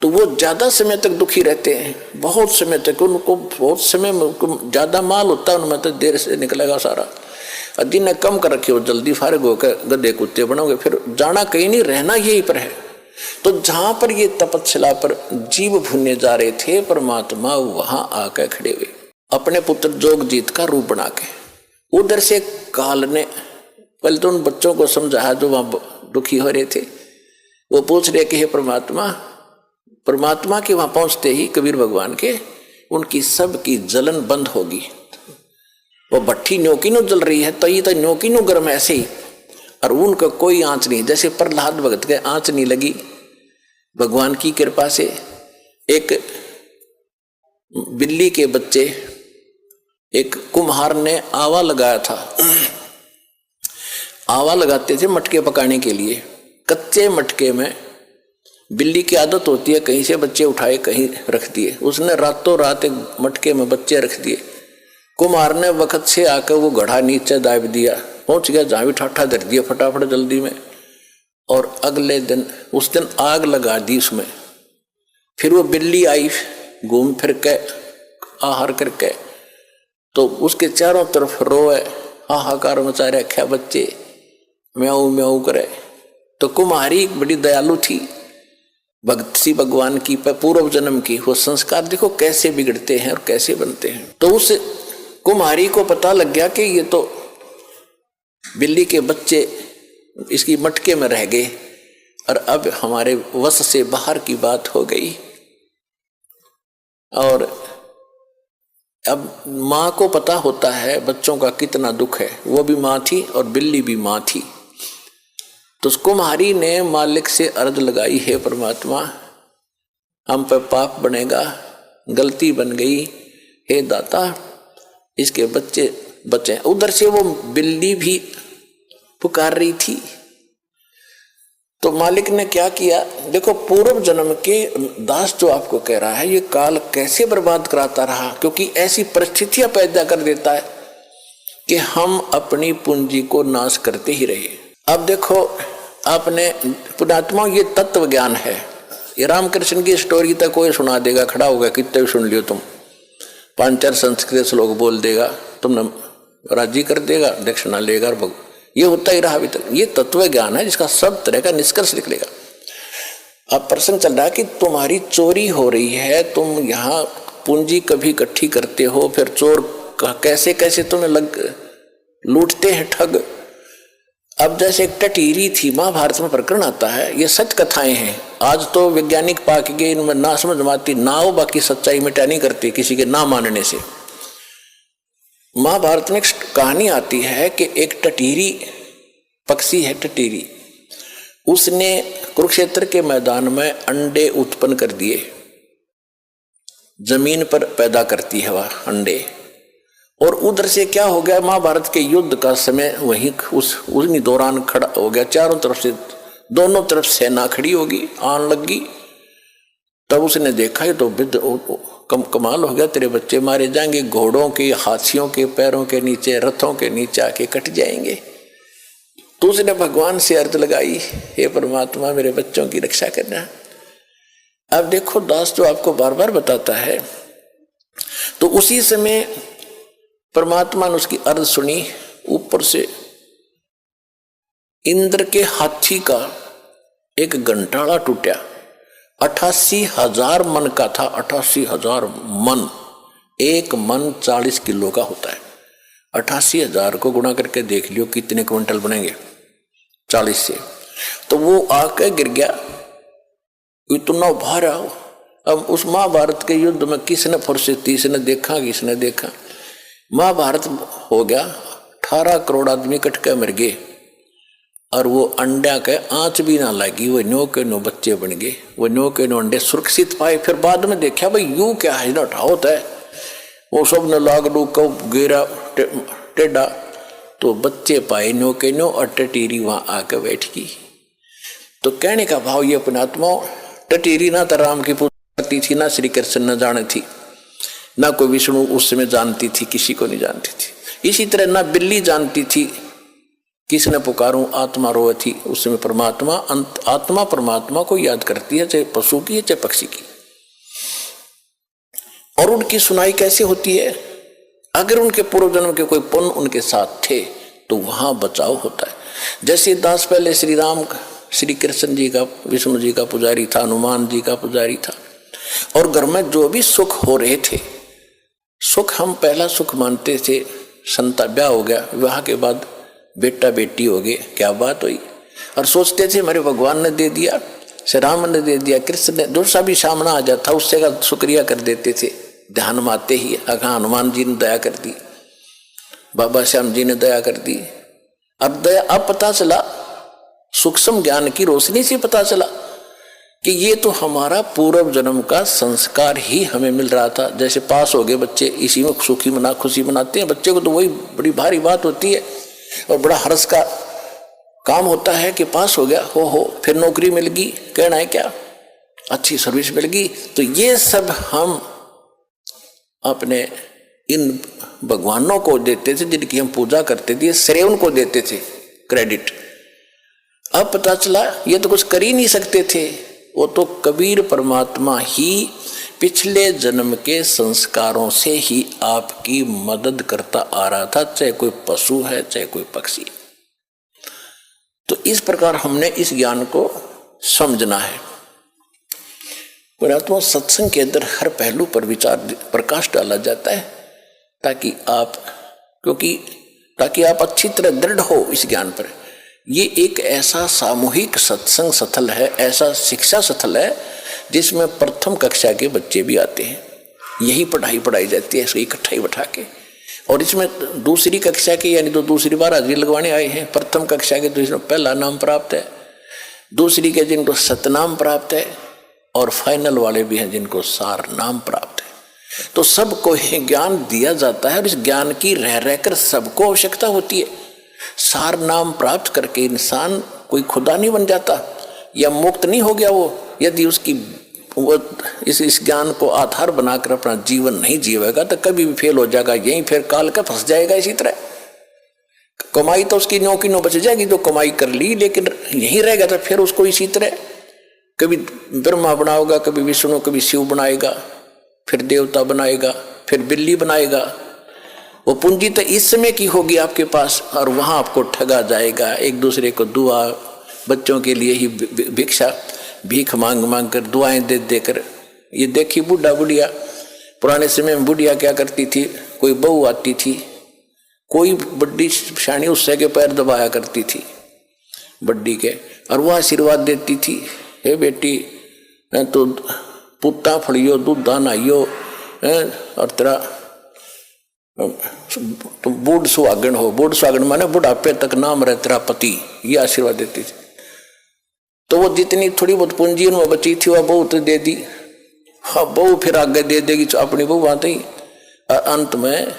तो वो ज्यादा समय तक दुखी रहते हैं, बहुत समय तक। उनको बहुत समय में ज्यादा माल होता है, उनमें तो देर से निकलेगा सारा। और जिन्हें कम कर रखे हो जल्दी फारिग होकर गधे कुत्ते बनोगे, फिर जाना कहीं नहीं, रहना यहीं पर है। तो जहां पर ये तपतशिला पर जीव भुनने जा रहे थे, परमात्मा वहां आकर खड़े हुए, अपने पुत्र जोगजीत का रूप बना के। उधर से काल ने पहले तो उन बच्चों को समझाया जो वहां दुखी हो रहे थे। वो पूछ रहे कि हे परमात्मा, परमात्मा के वहां पहुंचते ही कबीर भगवान के, उनकी सब की जलन बंद होगी। वो भट्टी न्योकिनो जल रही है, तो ये तो न्योकिनो गर्म ऐसे ही, और उनका कोई आंच नहीं। जैसे प्रहलाद भगत के आंच नहीं लगी, भगवान की कृपा से एक बिल्ली के बच्चे एक कुम्हार ने आवा लगाया था। आवा लगाते थे मटके पकाने के लिए। कच्चे मटके में बिल्ली की आदत होती है कहीं से बच्चे उठाए कहीं रख दिए। उसने रातों रात एक मटके में बच्चे रख दिए। कुम्हार ने वक्त से आकर वो घड़ा नीचे दाब दिया, पहुंच गया जहाँ भी ठाठा धर दिया फटाफट जल्दी में, और अगले दिन उस दिन आग लगा दी उसमें। फिर वो बिल्ली आई घूम फिर के आहार करके, तो उसके चारों तरफ रोए, हाहाकार मचा रखा, बच्चे म्याऊ म्याऊ करे। तो कुम्हारी बड़ी दयालु थी, भक्त सी भगवान की पूर्व जन्म की। वो संस्कार देखो कैसे बिगड़ते हैं और कैसे बनते हैं। तो उस कुम्हारी को पता लग गया कि ये तो बिल्ली के बच्चे इसकी मटके में रह गए और अब हमारे वश से बाहर की बात हो गई। और अब माँ को पता होता है बच्चों का कितना दुख है। वो भी माँ थी और बिल्ली भी माँ थी। तो कुम्हारी ने मालिक से अर्ज लगाई, हे परमात्मा, हम पर पाप बनेगा, गलती बन गई, हे दाता इसके बच्चे बचे। उधर से वो बिल्ली भी पुकार रही थी। तो मालिक ने क्या किया, देखो पूर्व जन्म के दास जो आपको कह रहा है ये काल कैसे बर्बाद कराता रहा, क्योंकि ऐसी परिस्थितियां पैदा कर देता है कि हम अपनी पूंजी को नाश करते ही रहे। अब देखो आपने पुणात्मा, ये तत्व ज्ञान है। ये रामकृष्ण की स्टोरी तक कोई सुना देगा, खड़ा होगा, कितने भी सुन लियो तुम, 5-4 संस्कृत श्लोक बोल देगा, तुमने राजी कर देगा, दक्षिणा लेगा, और ये होता ही रहा अभी तक। ये तत्व ज्ञान है जिसका सब तरह का निष्कर्ष निकलेगा। अब प्रश्न चल रहा है कि तुम्हारी चोरी हो रही है, तुम यहाँ पूंजी कभी इकट्ठी करते हो, फिर चोर कैसे कैसे तुम्हें लूटते हैं ठग। अब जैसे एक टटीरी थी, महाभारत में प्रकरण आता है, ये सच कथाएं हैं। आज तो वैज्ञानिक पाक के इनमें ना समझ माती ना हो, बाकी सच्चाई मिटा नहीं करती किसी के ना मानने से। महाभारत में एक कहानी आती है कि एक टटीरी पक्षी है, टटीरी, उसने कुरुक्षेत्र के मैदान में अंडे उत्पन्न कर दिए। जमीन पर पैदा करती है वह अंडे। और उधर से क्या हो गया, महाभारत के युद्ध का समय वहीं उसी दौरान खड़ा हो गया। चारों तरफ से दोनों तरफ सेना खड़ी होगी, आन लगी। तब उसने देखा ये तो कमाल हो गया, तेरे बच्चे मारे जाएंगे, घोड़ों के हाथियों के पैरों के नीचे, रथों के नीचे आके कट जाएंगे। तो उसने भगवान से अर्ज लगाई, हे परमात्मा मेरे बच्चों की रक्षा करना। अब देखो दास जो आपको बार बार बताता है, तो उसी समय परमात्मा ने उसकी अर्ज सुनी। ऊपर से इंद्र के हाथी का एक घंटाड़ा टूटा, 88,000 मन का था। 88,000 मन, एक मन 40 किलो का होता है। 88,000 को गुणा करके देख लियो कितने क्विंटल बनेंगे 40 से। तो वो आके गिर गया, इतना भारा। अब उस महाभारत के युद्ध में किसने फुर्सत थी, किसने देखा। महाभारत हो गया, 18 करोड़ आदमी कट के मर गए, और वो अंडा के आंच भी ना लगी, वो नो के नो बच्चे बन गए, वो नो के नो अंडे सुरक्षित पाए। फिर बाद में देखा भाई यूं क्या है ना, होता है वो सब न लाग लू कब गेरा टेढ़ा, तो बच्चे पाए नो के नो, और टटीरी वहां आकर बैठ गई। तो कहने का भाव ये पुणात्मा, टटीरी ना तो राम की पूजा करती थी, ना श्री कृष्ण न जाने थी, ना कोई विष्णु उस समय जानती थी, किसी को नहीं जानती थी। इसी तरह ना बिल्ली जानती थी किसने पुकारूं, आत्मा रोए थी। उस समय परमात्मा आत्मा परमात्मा को याद करती है, चाहे पशु की है चाहे पक्षी की। और उनकी सुनाई कैसे होती है, अगर उनके पूर्व जन्म के कोई पुण्य उनके साथ थे तो वहां बचाव होता है। जैसे दास पहले श्री राम श्री कृष्ण जी का, विष्णु जी का पुजारी था, हनुमान जी का पुजारी था, और घर में जो भी सुख हो रहे थे, सुख हम पहला सुख मानते थे, संतान ब्याह हो गया, विवाह के बाद बेटा बेटी हो गए, क्या बात हुई, और सोचते थे मेरे भगवान ने दे दिया, श्री राम ने दे दिया, कृष्ण ने, जो सा भी सामना आ जाता उससे का शुक्रिया कर देते थे। ध्यान में आते ही अगर हनुमान जी ने दया कर दी, बाबा श्याम जी ने दया कर दी। अब दया अब पता चला, सूक्ष्म ज्ञान की रोशनी से पता चला कि ये तो हमारा पूर्व जन्म का संस्कार ही हमें मिल रहा था। जैसे पास हो गए बच्चे, इसी में खुशी मनाते हैं। बच्चे को तो वही बड़ी भारी बात होती है और बड़ा हर्ष का काम होता है कि पास हो गया, हो फिर नौकरी मिल गई, कहना है क्या, अच्छी सर्विस मिल गई। तो ये सब हम अपने इन भगवानों को देते थे जिनकी हम पूजा करते थे, श्रेय उनको देते थे, क्रेडिट। अब पता चला ये तो कुछ कर ही नहीं सकते थे। वो तो कबीर परमात्मा ही पिछले जन्म के संस्कारों से ही आपकी मदद करता आ रहा था, चाहे कोई पशु है चाहे कोई पक्षी। तो इस प्रकार हमने इस ज्ञान को समझना है। परमात्मा सत्संग के अंदर हर पहलू पर विचार प्रकाश डाला जाता है ताकि आप अच्छी तरह दृढ़ हो इस ज्ञान पर। ये एक ऐसा सामूहिक सत्संग स्थल है, ऐसा शिक्षा स्थल है जिसमें प्रथम कक्षा के बच्चे भी आते हैं। यही पढ़ाई जाती है, इसको इकट्ठा ही बैठा के। और इसमें दूसरी कक्षा के यानी तो दूसरी बार हाजिरी लगवाने आए हैं। प्रथम कक्षा के तो इसमें पहला नाम प्राप्त है, दूसरी के जिनको सतनाम प्राप्त है, और फाइनल वाले भी हैं जिनको सार नाम प्राप्त है। तो सबको ही ज्ञान दिया जाता है और इस ज्ञान की रह रहकर सबको आवश्यकता होती है। सार नाम प्राप्त करके इंसान कोई खुदा नहीं बन जाता या मुक्त नहीं हो गया वो, यदि उसकी वो इस ज्ञान को आधार बनाकर अपना जीवन नहीं जीवेगा तो कभी भी फेल हो जाएगा, यहीं फिर काल का फंस जाएगा। इसी तरह कमाई तो उसकी नो की नो बच जाएगी जो कमाई कर ली, लेकिन यहीं रहेगा तो फिर उसको इसी तरह कभी ब्रह्मा बनाएगा, कभी विष्णु, कभी शिव बनाएगा, फिर देवता बनाएगा, फिर बिल्ली बनाएगा। वो पूंजी तो इस समय की होगी आपके पास और वहां आपको ठगा जाएगा। एक दूसरे को दुआ, बच्चों के लिए ही भिक्षा भीख मांग कर दुआएं दे देकर। ये देखी बुढ़ा बुढ़िया, पुराने समय में बुढ़िया क्या करती थी, कोई बहू आती थी, कोई बड्डी शानी उससे के पैर दबाया करती थी बड्डी के, और वह आशीर्वाद देती थी, हे बेटी तो पुत्ता फड़ियो दूधा नहाइयो और तेरा तो बूढ़ सुहागन हो। बूढ़ सुहागन माने बुढ़ापे तक नाम रहे तेरा पति, ये आशीर्वाद देती थी। तो वो जितनी थोड़ी बहुत पूंजी उनमें बची थी वह बहू तो दे दी। हाँ, बहू फिर आगे दे देगी अपनी बहू आते ही, और अंत में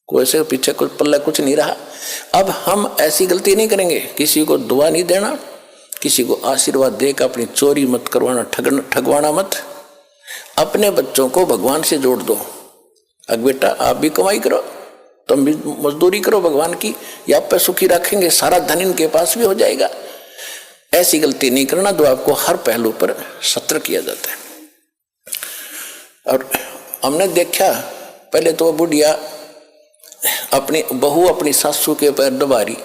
कोई से पीछे कुछ पल्ला कुछ नहीं रहा। अब हम ऐसी गलती नहीं करेंगे, किसी को दुआ नहीं देना, किसी को आशीर्वाद देकर अपनी चोरी मत करवाना, ठगवाना मत। अपने बच्चों को भगवान से जोड़ दो। अब बेटा आप भी कमाई करो, तुम भी मजदूरी करो भगवान की, या आप पे सुखी रखेंगे, सारा धन इनके पास भी हो जाएगा। ऐसी गलती नहीं करना जो आपको हर पहलू पर सतर्क किया जाता है। और हमने देखा पहले तो बुढ़िया अपनी बहू अपनी सासू के पैर दबा रही,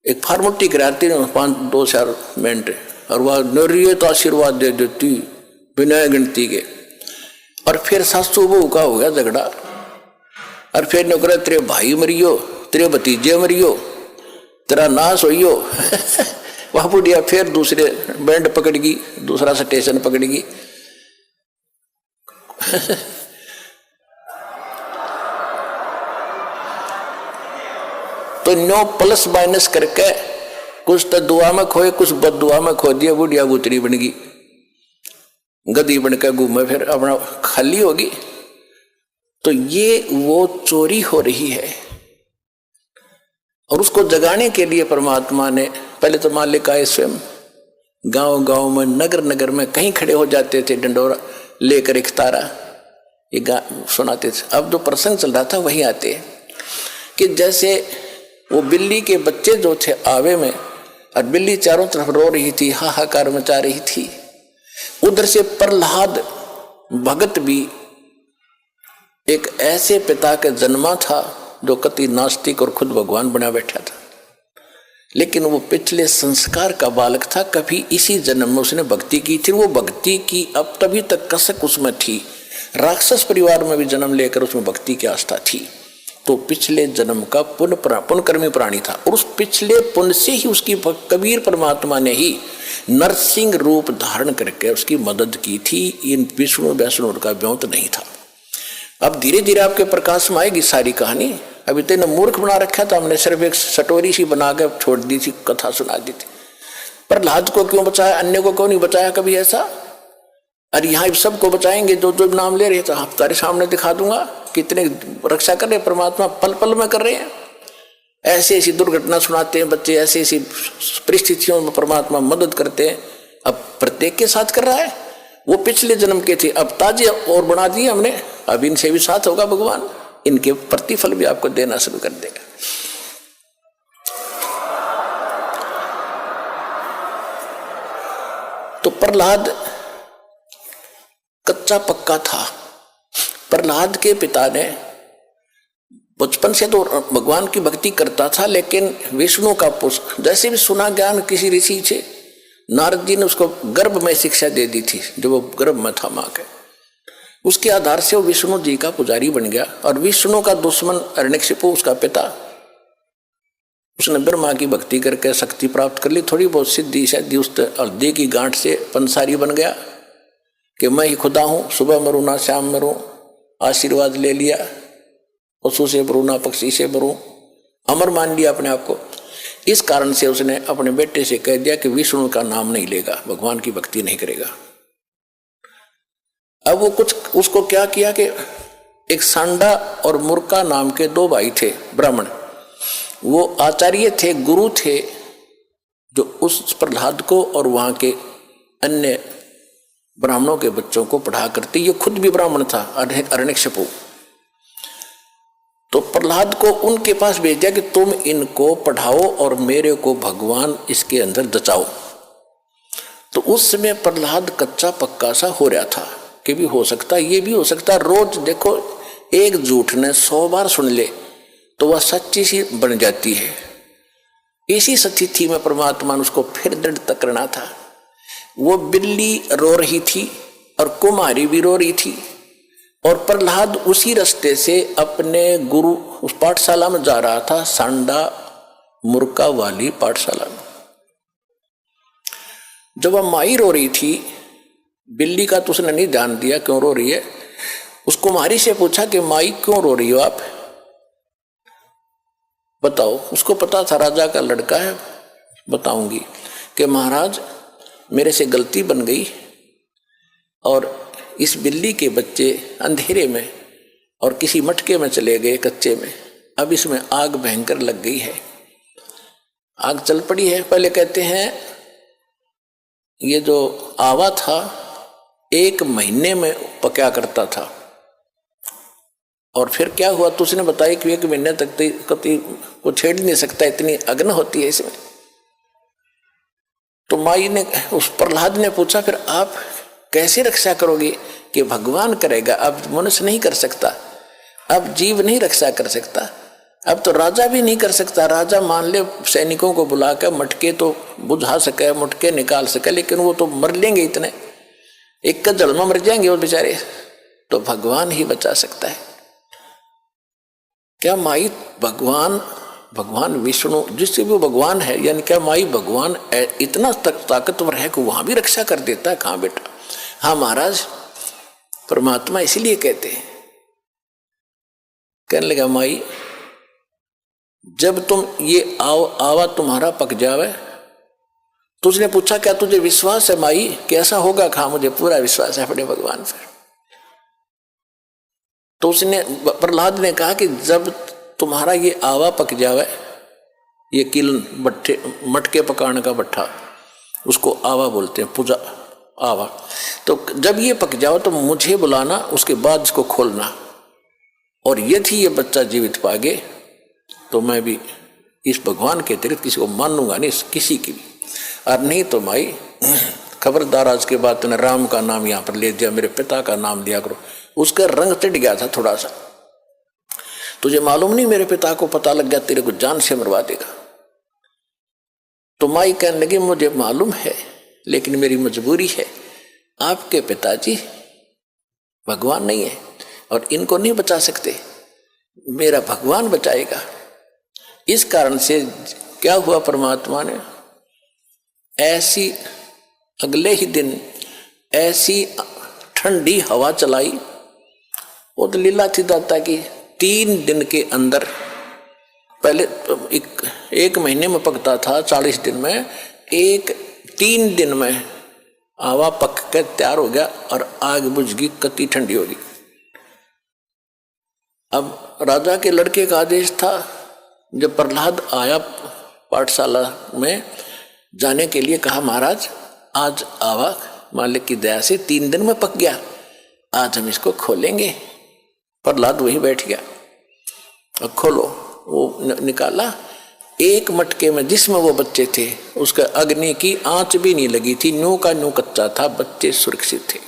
एक फार्मोटी कराती 5-2-4 मिनट, और वह निर्यत आशीर्वाद दे देती बिना गिनती के। और फिर सासू बहू का हो गया झगड़ा, और फिर नौकरा तेरे भाई मरियो, तेरे भतीजे मरियो, तेरा नाश होइयो। वह बुढ़िया फिर दूसरे बैंड पकड़गी, दूसरा स्टेशन पकड़गी। तो 9 प्लस माइनस करके कुछ तो दुआ में खोए, कुछ बद दुआ में खो दिया। बुढ़िया गुतरी बन गई, गदी बनकर घूमे, फिर अपना खाली होगी। तो ये वो चोरी हो रही है, और उसको जगाने के लिए परमात्मा ने पहले तो मालिक आए स्वयं, गांव गांव में, नगर नगर में कहीं खड़े हो जाते थे, डंडोरा लेकर एक तारा ये सुनाते थे। अब जो प्रसंग चल रहा था वही आते कि जैसे वो बिल्ली के बच्चे जो थे आवे में, और बिल्ली चारों तरफ रो रही थी, हाहाकार मचा रही थी। उधर से प्रहलाद भगत भी एक ऐसे पिता का जन्मा था जो कति नास्तिक और खुद भगवान बना बैठा था, लेकिन वो पिछले संस्कार का बालक था। कभी इसी जन्म में उसने भक्ति की थी, वो भक्ति की अब तभी तक कसक उसमें थी। राक्षस परिवार में भी जन्म लेकर उसमें भक्ति की आस्था थी। तो पिछले जन्म का पुण्यकर्मी प्राणी था, और उस पिछले पुण्य से ही उसकी कबीर परमात्मा ने ही नरसिंह रूप धारण करके उसकी मदद की थी। इन विष्णु वैष्णु का व्योत नहीं था। अब धीरे धीरे आपके प्रकाश में आएगी सारी कहानी। अभी तो मूर्ख बना रखा था हमने, सिर्फ एक सटोरी सी बना कर छोड़ दी थी, कथा सुना दी थी। प्रहलाद को क्यों बचाया, अन्य को क्यों नहीं बचाया कभी ऐसा? अरे यहाँ सबको बचाएंगे जो जो नाम ले रहे थे, आप तारे सामने दिखा दूंगा कितने रक्षा कर रहे परमात्मा, पल पल में कर रहे हैं। ऐसी ऐसी दुर्घटना सुनाते हैं बच्चे, ऐसी ऐसी परिस्थितियों में परमात्मा मदद करते हैं। अब प्रत्येक के साथ कर रहा है। वो पिछले जन्म के थे, अब ताजे और बना दिए हमने, अब इनसे भी साथ होगा भगवान, इनके प्रतिफल भी आपको देना शुरू कर देगा। तो प्रहलाद कच्चा पक्का था। प्रहलाद के पिता ने बचपन से तो भगवान की भक्ति करता था, लेकिन विष्णु का पुष्प जैसे भी सुना ज्ञान किसी ऋषि से, नारद जी ने उसको गर्भ में शिक्षा दे दी थी, जो वो गर्भ में था मां के। उसके आधार से वो विष्णु जी का पुजारी बन गया। और विष्णु का दुश्मन हिरण्यकशिपु, उसका पिता, उसने ब्रह्मा की भक्ति करके शक्ति प्राप्त कर ली, थोड़ी बहुत सिद्धि शायद उस हल्दी की गांठ से पंसारी बन गया कि मैं ही खुदा हूं, सुबह मरूं ना शाम मरूं, आशीर्वाद ले लिया, पशु से मरूं ना पक्षी से मरूं, अमर मान लिया अपने आप को। इस कारण से उसने अपने बेटे से कह दिया कि विष्णु का नाम नहीं लेगा, भगवान की भक्ति नहीं करेगा। अब वो कुछ उसको क्या किया कि एक सांडा और मुर्का नाम के दो भाई थे ब्राह्मण, वो आचार्य थे, गुरु थे, जो उस प्रहलाद को और वहां के अन्य ब्राह्मणों के बच्चों को पढ़ा करते। ये खुद भी ब्राह्मण था, हिरण्यकशिपु। तो प्रहलाद को उनके पास भेज दिया कि तुम इनको पढ़ाओ और मेरे को भगवान इसके अंदर दचाओ। तो उस समय प्रहलाद कच्चा पक्का सा हो रहा था कि भी हो सकता, ये भी हो सकता। रोज देखो, एक झूठ ने 100 बार सुन ले तो वह सच्ची सी बन जाती है। इसी स्थिति में परमात्मा ने उसको फिर दृढ़ करना था। वो बिल्ली रो रही थी और कुमारी भी रो रही थी, और प्रहलाद उसी रास्ते से अपने गुरु उस पाठशाला में जा रहा था, सांडा मुर्का वाली पाठशाला में। जब वह माई रो रही थी, बिल्ली का तो उसने नहीं ध्यान दिया क्यों रो रही है। उस कुमारी से पूछा कि माई क्यों रो रही हो आप, बताओ। उसको पता था राजा का लड़का है, बताऊंगी कि महाराज मेरे से गलती बन गई और इस बिल्ली के बच्चे अंधेरे में और किसी मटके में चले गए कच्चे में, अब इसमें आग भयंकर लग गई है, आग चल पड़ी है। पहले कहते हैं ये जो आवा था 1 महीने में पका करता था, और फिर क्या हुआ तो उसने बताया कि 1 महीने तक कभी को छेड़ नहीं सकता, इतनी अग्न होती है इसमें। तो माई ने, उस प्रहलाद ने पूछा फिर आप कैसे रक्षा करोगे कि भगवान करेगा, अब मनुष्य नहीं कर सकता, अब जीव नहीं रक्षा कर सकता, अब तो राजा भी नहीं कर सकता। राजा मान ले सैनिकों को बुलाकर मटके तो बुझा सके, मटके निकाल सके, लेकिन वो तो मर लेंगे, इतने एक का जल में मर जाएंगे वो बेचारे, तो भगवान ही बचा सकता है। क्या माई भगवान विष्णु जिससे भी भगवान है, यानी क्या माई भगवान इतना ताकतवर है कि वहां भी रक्षा कर देता है? कहां बेटा। हाँ महाराज, परमात्मा इसीलिए कहते हैं। कहने लगा माई जब तुम ये आवा तुम्हारा पक जावे, तो उसने पूछा क्या तुझे विश्वास है माई कैसा होगा? कहा मुझे पूरा विश्वास है अपने भगवान पर। तो उसने, प्रहलाद ने कहा कि जब तुम्हारा ये आवा पक जावे, ये किलन भट्टे मटके पकाने का भट्ठा, उसको आवा बोलते हैं, पूजा आवा, तो जब ये पक जाओ तो मुझे बुलाना, उसके बाद इसको खोलना, और यदि ये बच्चा जीवित पागे तो मैं भी इस भगवान के अतिरिक्त किसी को मानूंगा नहीं, किसी की भी, और नहीं तो माई खबरदार आज के बाद तूने राम का नाम यहाँ पर ले दिया, मेरे पिता का नाम लिया करो। उसका रंग चढ़ गया था थोड़ा सा, तुझे मालूम नहीं मेरे पिता को पता लग गया तेरे को जान से मरवा देगा। तो माई कहने लगी मुझे मालूम है, लेकिन मेरी मजबूरी है, आपके पिताजी भगवान नहीं है और इनको नहीं बचा सकते, मेरा भगवान बचाएगा। इस कारण से क्या हुआ, परमात्मा ने ऐसी अगले ही दिन ऐसी ठंडी हवा चलाई, वो तो लीला थी दाता की। 3 दिन के अंदर, पहले एक महीने में पकता था, 40 दिन में, एक 3 दिन में आवा पक के तैयार हो गया और आग बुझ गई, कति ठंडी होगी। अब राजा के लड़के का आदेश था, जब प्रहलाद आया पाठशाला में जाने के लिए, कहा महाराज आज आवा मालिक की दया से 3 दिन में पक गया, आज हम इसको खोलेंगे। प्रहलाद वहीं बैठ गया और खोलो, वो निकाला। एक मटके में जिसमें वो बच्चे थे उसका अग्नि की आंच भी नहीं लगी थी, न्यू का न्यू कच्चा था, बच्चे सुरक्षित थे।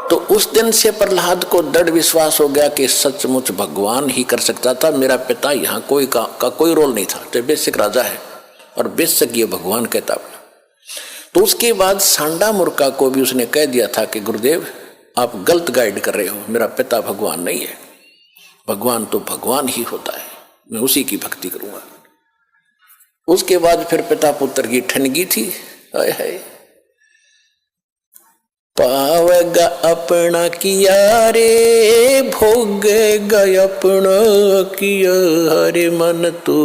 तो उस दिन से प्रहलाद को दृढ़ विश्वास हो गया कि सचमुच भगवान ही कर सकता था, मेरा पिता यहाँ कोई का कोई रोल नहीं था। तो बेसिक राजा है और बेशक ये भगवान कहता। तो उसके बाद सांडा मुर्का को भी उसने कह दिया था कि गुरुदेव आप गलत गाइड कर रहे हो, मेरा पिता भगवान नहीं है, भगवान तो भगवान ही होता है, मैं उसी की भक्ति करूंगा। उसके बाद फिर पिता पुत्र की ठनगी थी। हाय हाय, पावेगा अपना किया रे, भोगेगा अपना किया रे मन तू,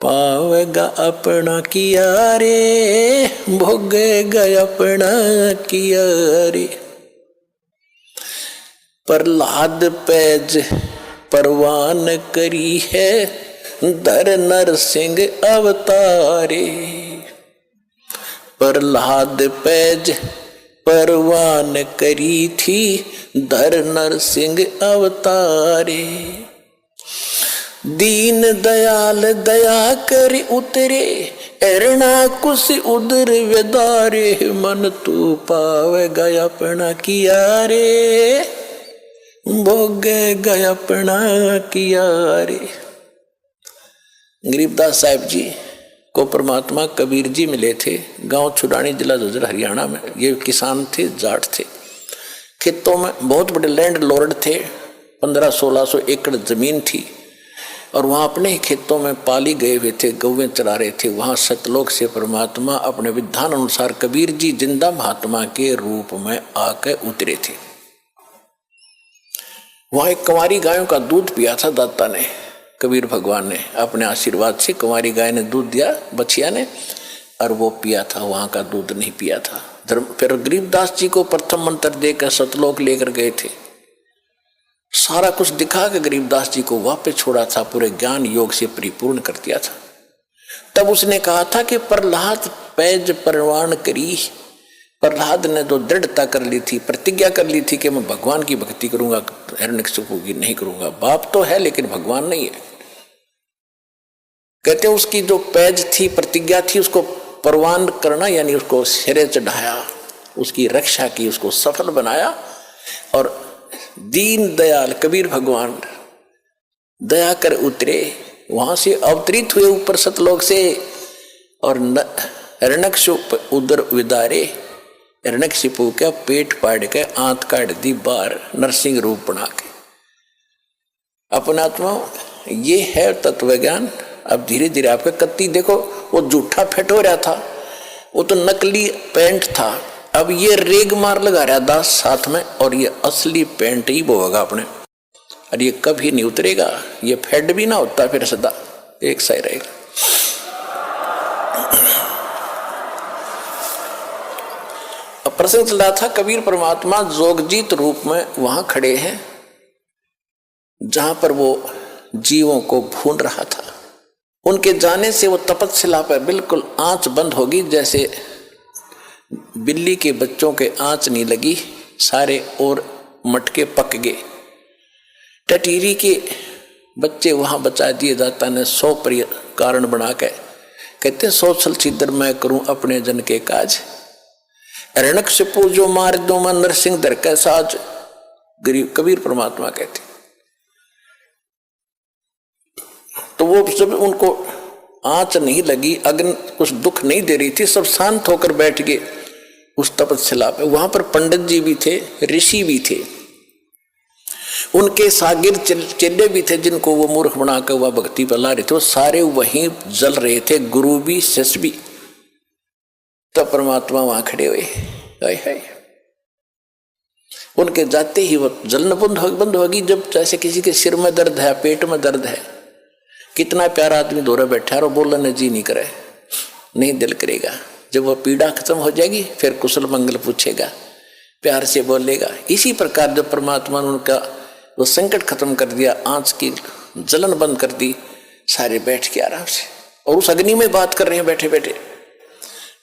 पावेगा अपना किया रे, भोगेगा अपना किया रे। प्रहलाद पैज परवान करी है, धर नरसिंह अवतारे। प्रहलाद पैज परवान करी थी, धर नरसिंह अवतारे। दीन दयाल दया कर उतरे, एरना कुश उदर वेदारे, मन तू पावेगा अपना किया रे, भोगेगा अपना किया रे। गरीबदास साहिब जी को परमात्मा कबीर जी मिले थे, गांव छुड़ानी, जिला झज्जर, हरियाणा में। ये किसान थे, जाट थे, खेतों में बहुत बड़े लैंड लॉर्ड थे, 1500-1600 एकड़ जमीन थी और वहाँ अपने खेतों में पाली गए हुए थे, गौवें चरा रहे थे। वहाँ सतलोक से परमात्मा अपने विधान अनुसार कबीर जी जिंदा महात्मा के रूप में आकर उतरे थे। वहाँ एक कंवारी गायों का दूध पिया था दाता ने, कबीर भगवान ने अपने आशीर्वाद से कंवारी गाय ने दूध दिया बछिया ने, और वो पिया था, वहाँ का दूध नहीं पिया था। फिर गरीबदास जी को प्रथम मंत्र देकर सतलोक लेकर गए थे, सारा कुछ दिखा के गरीबदास जी को वापस छोड़ा था, पूरे ज्ञान योग से परिपूर्ण कर दिया था। तब उसने कहा था कि प्रहलाद पैज परवान करी। प्रहलाद ने तो दृढ़ता कर ली थी, प्रतिज्ञा कर ली थी कि मैं भगवान की भक्ति करूंगा, हिरण्यकशिपु की नहीं करूंगा। बाप तो है लेकिन भगवान नहीं है। कहते उसकी जो पैज थी, प्रतिज्ञा थी, उसको परवान करना यानी उसको सिरे चढ़ाया, उसकी रक्षा की, उसको सफल बनाया। और दीन दयाल कबीर भगवान दया कर उतरे, वहां से अवतरित हुए ऊपर सतलोक से, और हिरण्यकशिपु उदर विदारे, हिरण्यकशिपु का पेट फाड़ के आंत काट दी बाहर, नरसिंह रूप बना के। अपना आत्मा ये है तत्व ज्ञान। अब धीरे धीरे आपका कत्ती देखो, वो जूठा फेट हो रहा था, वो तो नकली पेंट था, अब ये रेग मार लगा रहा दास साथ में, और ये असली पेंट ही बोगा अपने, और ये कभी नहीं उतरेगा। ये फेड भी ना होता फिर सदा एक सा ही रहेगा। अब प्रसंग चल रहा था, कबीर परमात्मा जोगजीत रूप में वहां खड़े हैं जहां पर वो जीवों को भून रहा था। उनके जाने से वो तपस्या पर बिल्कुल आंच बंद होगी, जैसे बिल्ली के बच्चों के आंच नहीं लगी, सारे और मटके पक गए। टटीरी के बच्चे वहां बचा दिए दाता ने 100 कारण बना के, कहते 100 छल छिद्र मैं करूं अपने जन के काज, हिरण्यकशिपु जो मार दो मैं नरसिंह दर का साज। कबीर परमात्मा कहते। तो वो जब उनको आंच नहीं लगी, अग्नि कुछ दुख नहीं दे रही थी, सब शांत होकर बैठ गए उस तपस्या पे। वहां पर पंडित जी भी थे, ऋषि भी थे, उनके सागिर चेले भी थे, जिनको वो मूर्ख बनाकर वह भक्ति पर ला रहे थे, वो सारे वहीं जल रहे थे, गुरु भी शिष्य भी। तब परमात्मा वहां खड़े हुए, हाय हाय, उनके जाते ही वो जलन बंद होगी। जब जैसे किसी के सिर में दर्द है, पेट में दर्द है, कितना प्यारा आदमी दूर बैठा है और बोलने जी नहीं करे, नहीं दिल करेगा। जब वो पीड़ा खत्म हो जाएगी फिर कुशल मंगल पूछेगा, प्यार से बोलेगा। इसी प्रकार जब परमात्मा ने उनका वो संकट खत्म कर दिया, आंच की जलन बंद कर दी, सारे बैठ के आराम से और उस अग्नि में बात कर रहे हैं बैठे बैठे।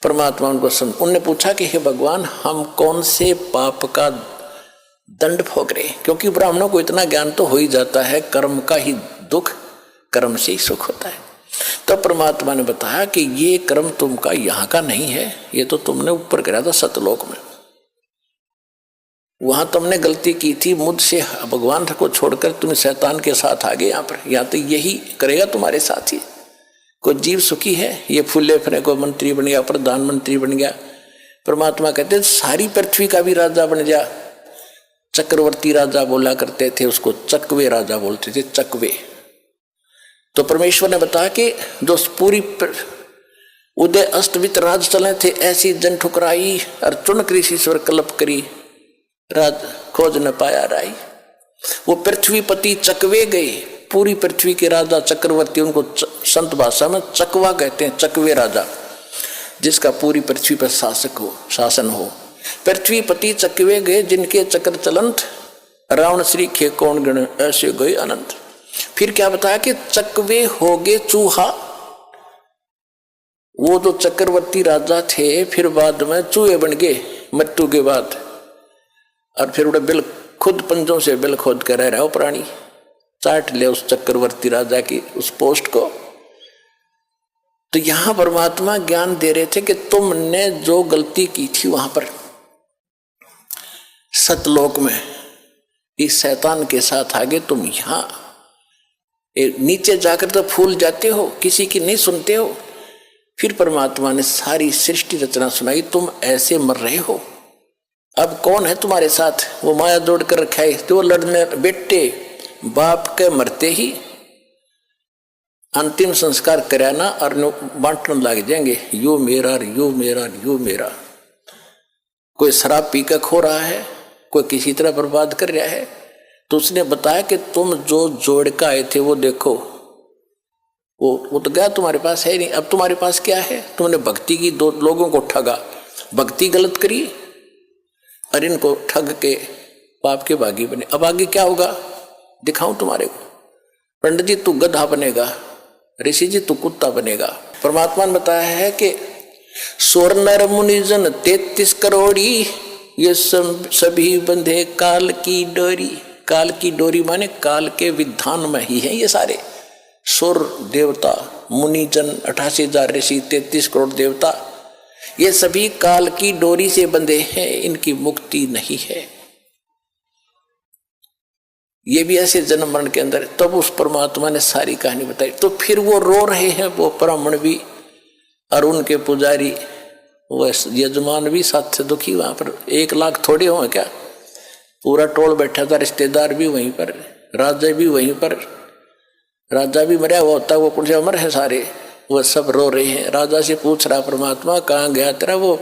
परमात्मा उनको उनने पूछा कि हे भगवान, हम कौन से पाप का दंड भोग रहे हैं? क्योंकि ब्राह्मणों को इतना ज्ञान तो हो ही जाता है, कर्म का ही दुख, कर्म से ही सुख होता है। तो परमात्मा ने बताया कि ये कर्म तुमका यहाँ का नहीं है, ये तो तुमने ऊपर करा था सतलोक में, वहां तुमने गलती की थी, मुझसे भगवान को छोड़कर तुम शैतान के साथ आ गए। यहाँ पर यहाँ तो यही करेगा तुम्हारे साथ ही। कोई जीव सुखी है, ये फूले फिरे को मंत्री बन गया, प्रधानमंत्री बन गया। परमात्मा कहते सारी पृथ्वी का भी राजा बन जा। चक्रवर्ती राजा बोला करते थे, उसको चकवे राजा बोलते थे, चकवे। तो परमेश्वर ने बताया कि जो पूरी उदय अस्तवित राज चले थे, ऐसी जन ठुकराई और चुन कृषि स्वर कल्प करी, राज खोज न पाया राई। वो पृथ्वीपति चकवे गए, पूरी पृथ्वी के राजा चक्रवर्ती, उनको संत भाषा में चकवा कहते हैं, चकवे राजा, जिसका पूरी पृथ्वी पर शासन हो। पृथ्वीपति चकवे गए, जिनके चक्र चलंत, रावण श्री खे कौन गण, ऐसे गए अनंत। फिर क्या बताया कि चकवे हो गए चूहा। वो जो चक्रवर्ती राजा थे फिर बाद में चूहे बन गए मृत्यु के बाद, और फिर उड़े बिल खुद पंजों से बिल खोद कर रह रहा हो प्राणी, चाट ले उस चक्रवर्ती राजा की उस पोस्ट को। तो यहां परमात्मा ज्ञान दे रहे थे कि तुमने जो गलती की थी वहां पर सतलोक में इस शैतान के साथ आगे, तुम यहां नीचे जाकर तो फूल जाते हो, किसी की नहीं सुनते हो। फिर परमात्मा ने सारी सृष्टि रचना सुनाई, तुम ऐसे मर रहे हो। अब कौन है तुम्हारे साथ? वो माया जोड़ कर रखा है, जो लड़ने बेटे बाप के मरते ही अंतिम संस्कार कराना और बांटने लग जाएंगे, यो मेरा, यो मेरा, यो मेरा। कोई शराब पी कर खो रहा है, कोई किसी तरह बर्बाद कर रहा है। तो उसने बताया कि तुम जो जोड़ का आए थे वो देखो, वो तो गया, तुम्हारे पास है नहीं। अब तुम्हारे पास क्या है? तुमने भक्ति की, दो लोगों को ठगा, भक्ति गलत करी और इनको ठग के पाप के भागी बने। अब आगे क्या होगा दिखाऊं तुम्हारे को। पंडित जी तू गधा बनेगा, ऋषि जी तू कुत्ता बनेगा। परमात्मा ने बताया है कि सोर नर मुनिजन 33 करोड़ी, ये सभी बंधे काल की डोरी। काल की डोरी माने काल के विधान में ही है ये सारे। सुर देवता, मुनिजन, 88,000 ऋषि, 33 करोड़ देवता, ये सभी काल की डोरी से बंधे हैं, इनकी मुक्ति नहीं है। ये भी ऐसे जन्म मरण के अंदर। तब उस परमात्मा ने सारी कहानी बताई। तो फिर वो रो रहे हैं, वो ब्राह्मण भी और उनके पुजारी, वो यजमान भी साथ से दुखी। वहां पर 1 लाख थोड़े हों क्या, पूरा टोल बैठा था, रिश्तेदार भी वहीं पर, राजा भी वहीं पर। राजा भी मरा हुआ होता, वो कुछ अमर है सारे, वो सब रो रहे हैं। राजा से पूछ रहा परमात्मा, कहाँ गया तेरा वो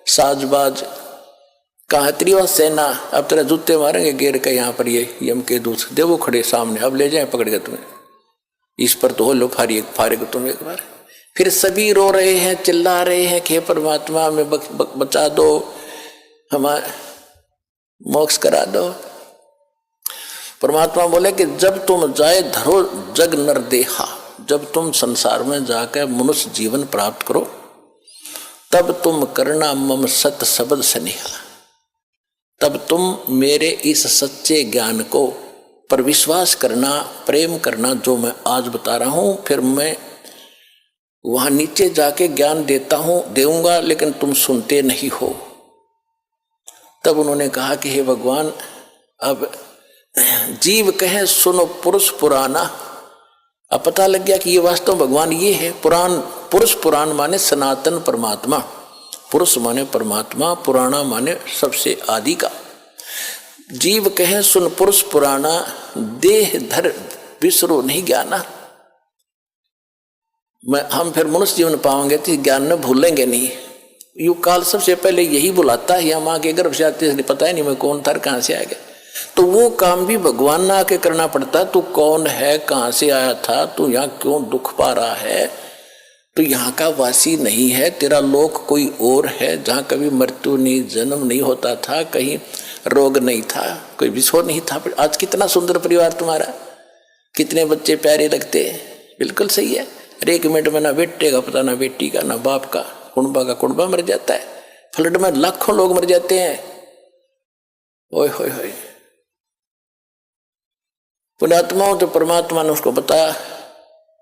साजबाज, कहाँ तेरी वो सेना? अब तेरा जूते मारेंगे गेर के यहाँ पर, ये यम के दूत दे वो खड़े सामने, अब ले जाए पकड़ के तुम्हें, इस पर तो हो लो फारेग तुम एक बार। फिर सभी रो रहे हैं, चिल्ला रहे हैं कि परमात्मा हमें बचा दो, हमारे मोक्ष करा दो। परमात्मा बोले कि जब तुम जाए धरो जग नर देहा, जब तुम संसार में जाकर मनुष्य जीवन प्राप्त करो, तब तुम करना मम सत शब्द स्नेहा, तब तुम मेरे इस सच्चे ज्ञान को पर विश्वास करना, प्रेम करना, जो मैं आज बता रहा हूं। फिर मैं वहां नीचे जाके ज्ञान देऊंगा, लेकिन तुम सुनते नहीं हो। तब उन्होंने कहा कि हे भगवान, अब जीव कहे सुनो पुरुष पुराना। अब पता लग गया कि ये वास्तव भगवान ये है। पुरुष पुराण माने सनातन परमात्मा, पुरुष माने परमात्मा, पुराना माने सबसे आदि का। जीव कहे सुन पुरुष पुराना, देह धर विसरो नहीं ज्ञाना। हम फिर मनुष्य जीवन पाओगे तो ज्ञान में भूलेंगे नहीं। यू काल सबसे पहले यही बुलाता है, या माँ के गर्भ से आते नहीं पता है नहीं मैं कौन था कहाँ से आ गया। तो वो काम भी भगवान ना आके करना पड़ता। तू कौन है, कहाँ से आया था, तू यहाँ क्यों दुख पा रहा है, तो यहाँ का वासी नहीं है, तेरा लोक कोई और है जहाँ कभी मृत्यु नहीं, जन्म नहीं होता था, कहीं रोग नहीं था, कोई विषय नहीं था। आज कितना सुंदर परिवार तुम्हारा, कितने बच्चे प्यारे लगते, बिल्कुल सही है। अरे 1 मिनट में ना बेटे का पता, ना बेटी का, ना बाप का, कुंबा का कुंबा मर जाता है। फ्लड में लाखों लोग मर जाते हैं। ओए होए होए। पुण्यात्माओं तो परमात्मा ने उसको बताया,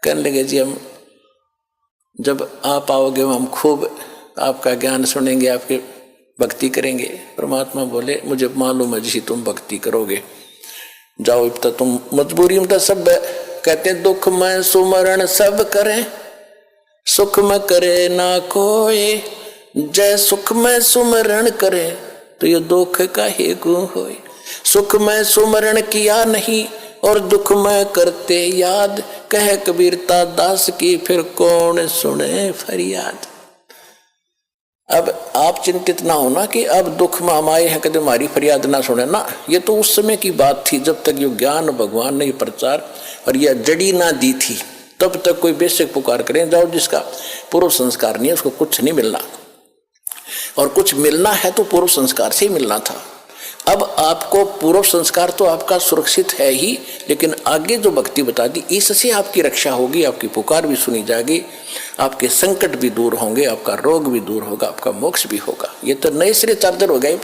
कहने लगे जी हम जब आप आओगे हम खूब आपका ज्ञान सुनेंगे, आपकी भक्ति करेंगे। परमात्मा बोले मुझे मालूम है जी तुम भक्ति करोगे, जाओ अब तक तुम मजबूरी में तो सब कहते हैं दुख में सुमरण सब करें, सुख में करे ना कोई, जय सुख में सुमरण करे तो ये दुख का ही गुण होए। सुख में सुमरण किया नहीं और दुख में करते याद, कह कबीरता दास की फिर कौन सुने फरियाद। अब आप चिंतित ना होना कि अब दुख में हम आए हैं कदम हमारी फरियाद ना सुने ना, ये तो उस समय की बात थी जब तक ये ज्ञान भगवान ने प्रचार और यह जड़ी ना दी थी, तब तक कोई बेशक पुकार करें जाओ, जिसका पूर्व संस्कार नहीं है उसको कुछ नहीं मिलना, और कुछ मिलना है तो पूर्व संस्कार से ही मिलना था। अब आपको पूर्व संस्कार तो आपका सुरक्षित है ही, लेकिन आगे जो भक्ति बता दी इससे आपकी रक्षा होगी, आपकी पुकार भी सुनी जाएगी, आपके संकट भी दूर होंगे, आपका रोग भी दूर होगा, आपका मोक्ष भी होगा। ये तो नए सिरे चार्जर हो गए।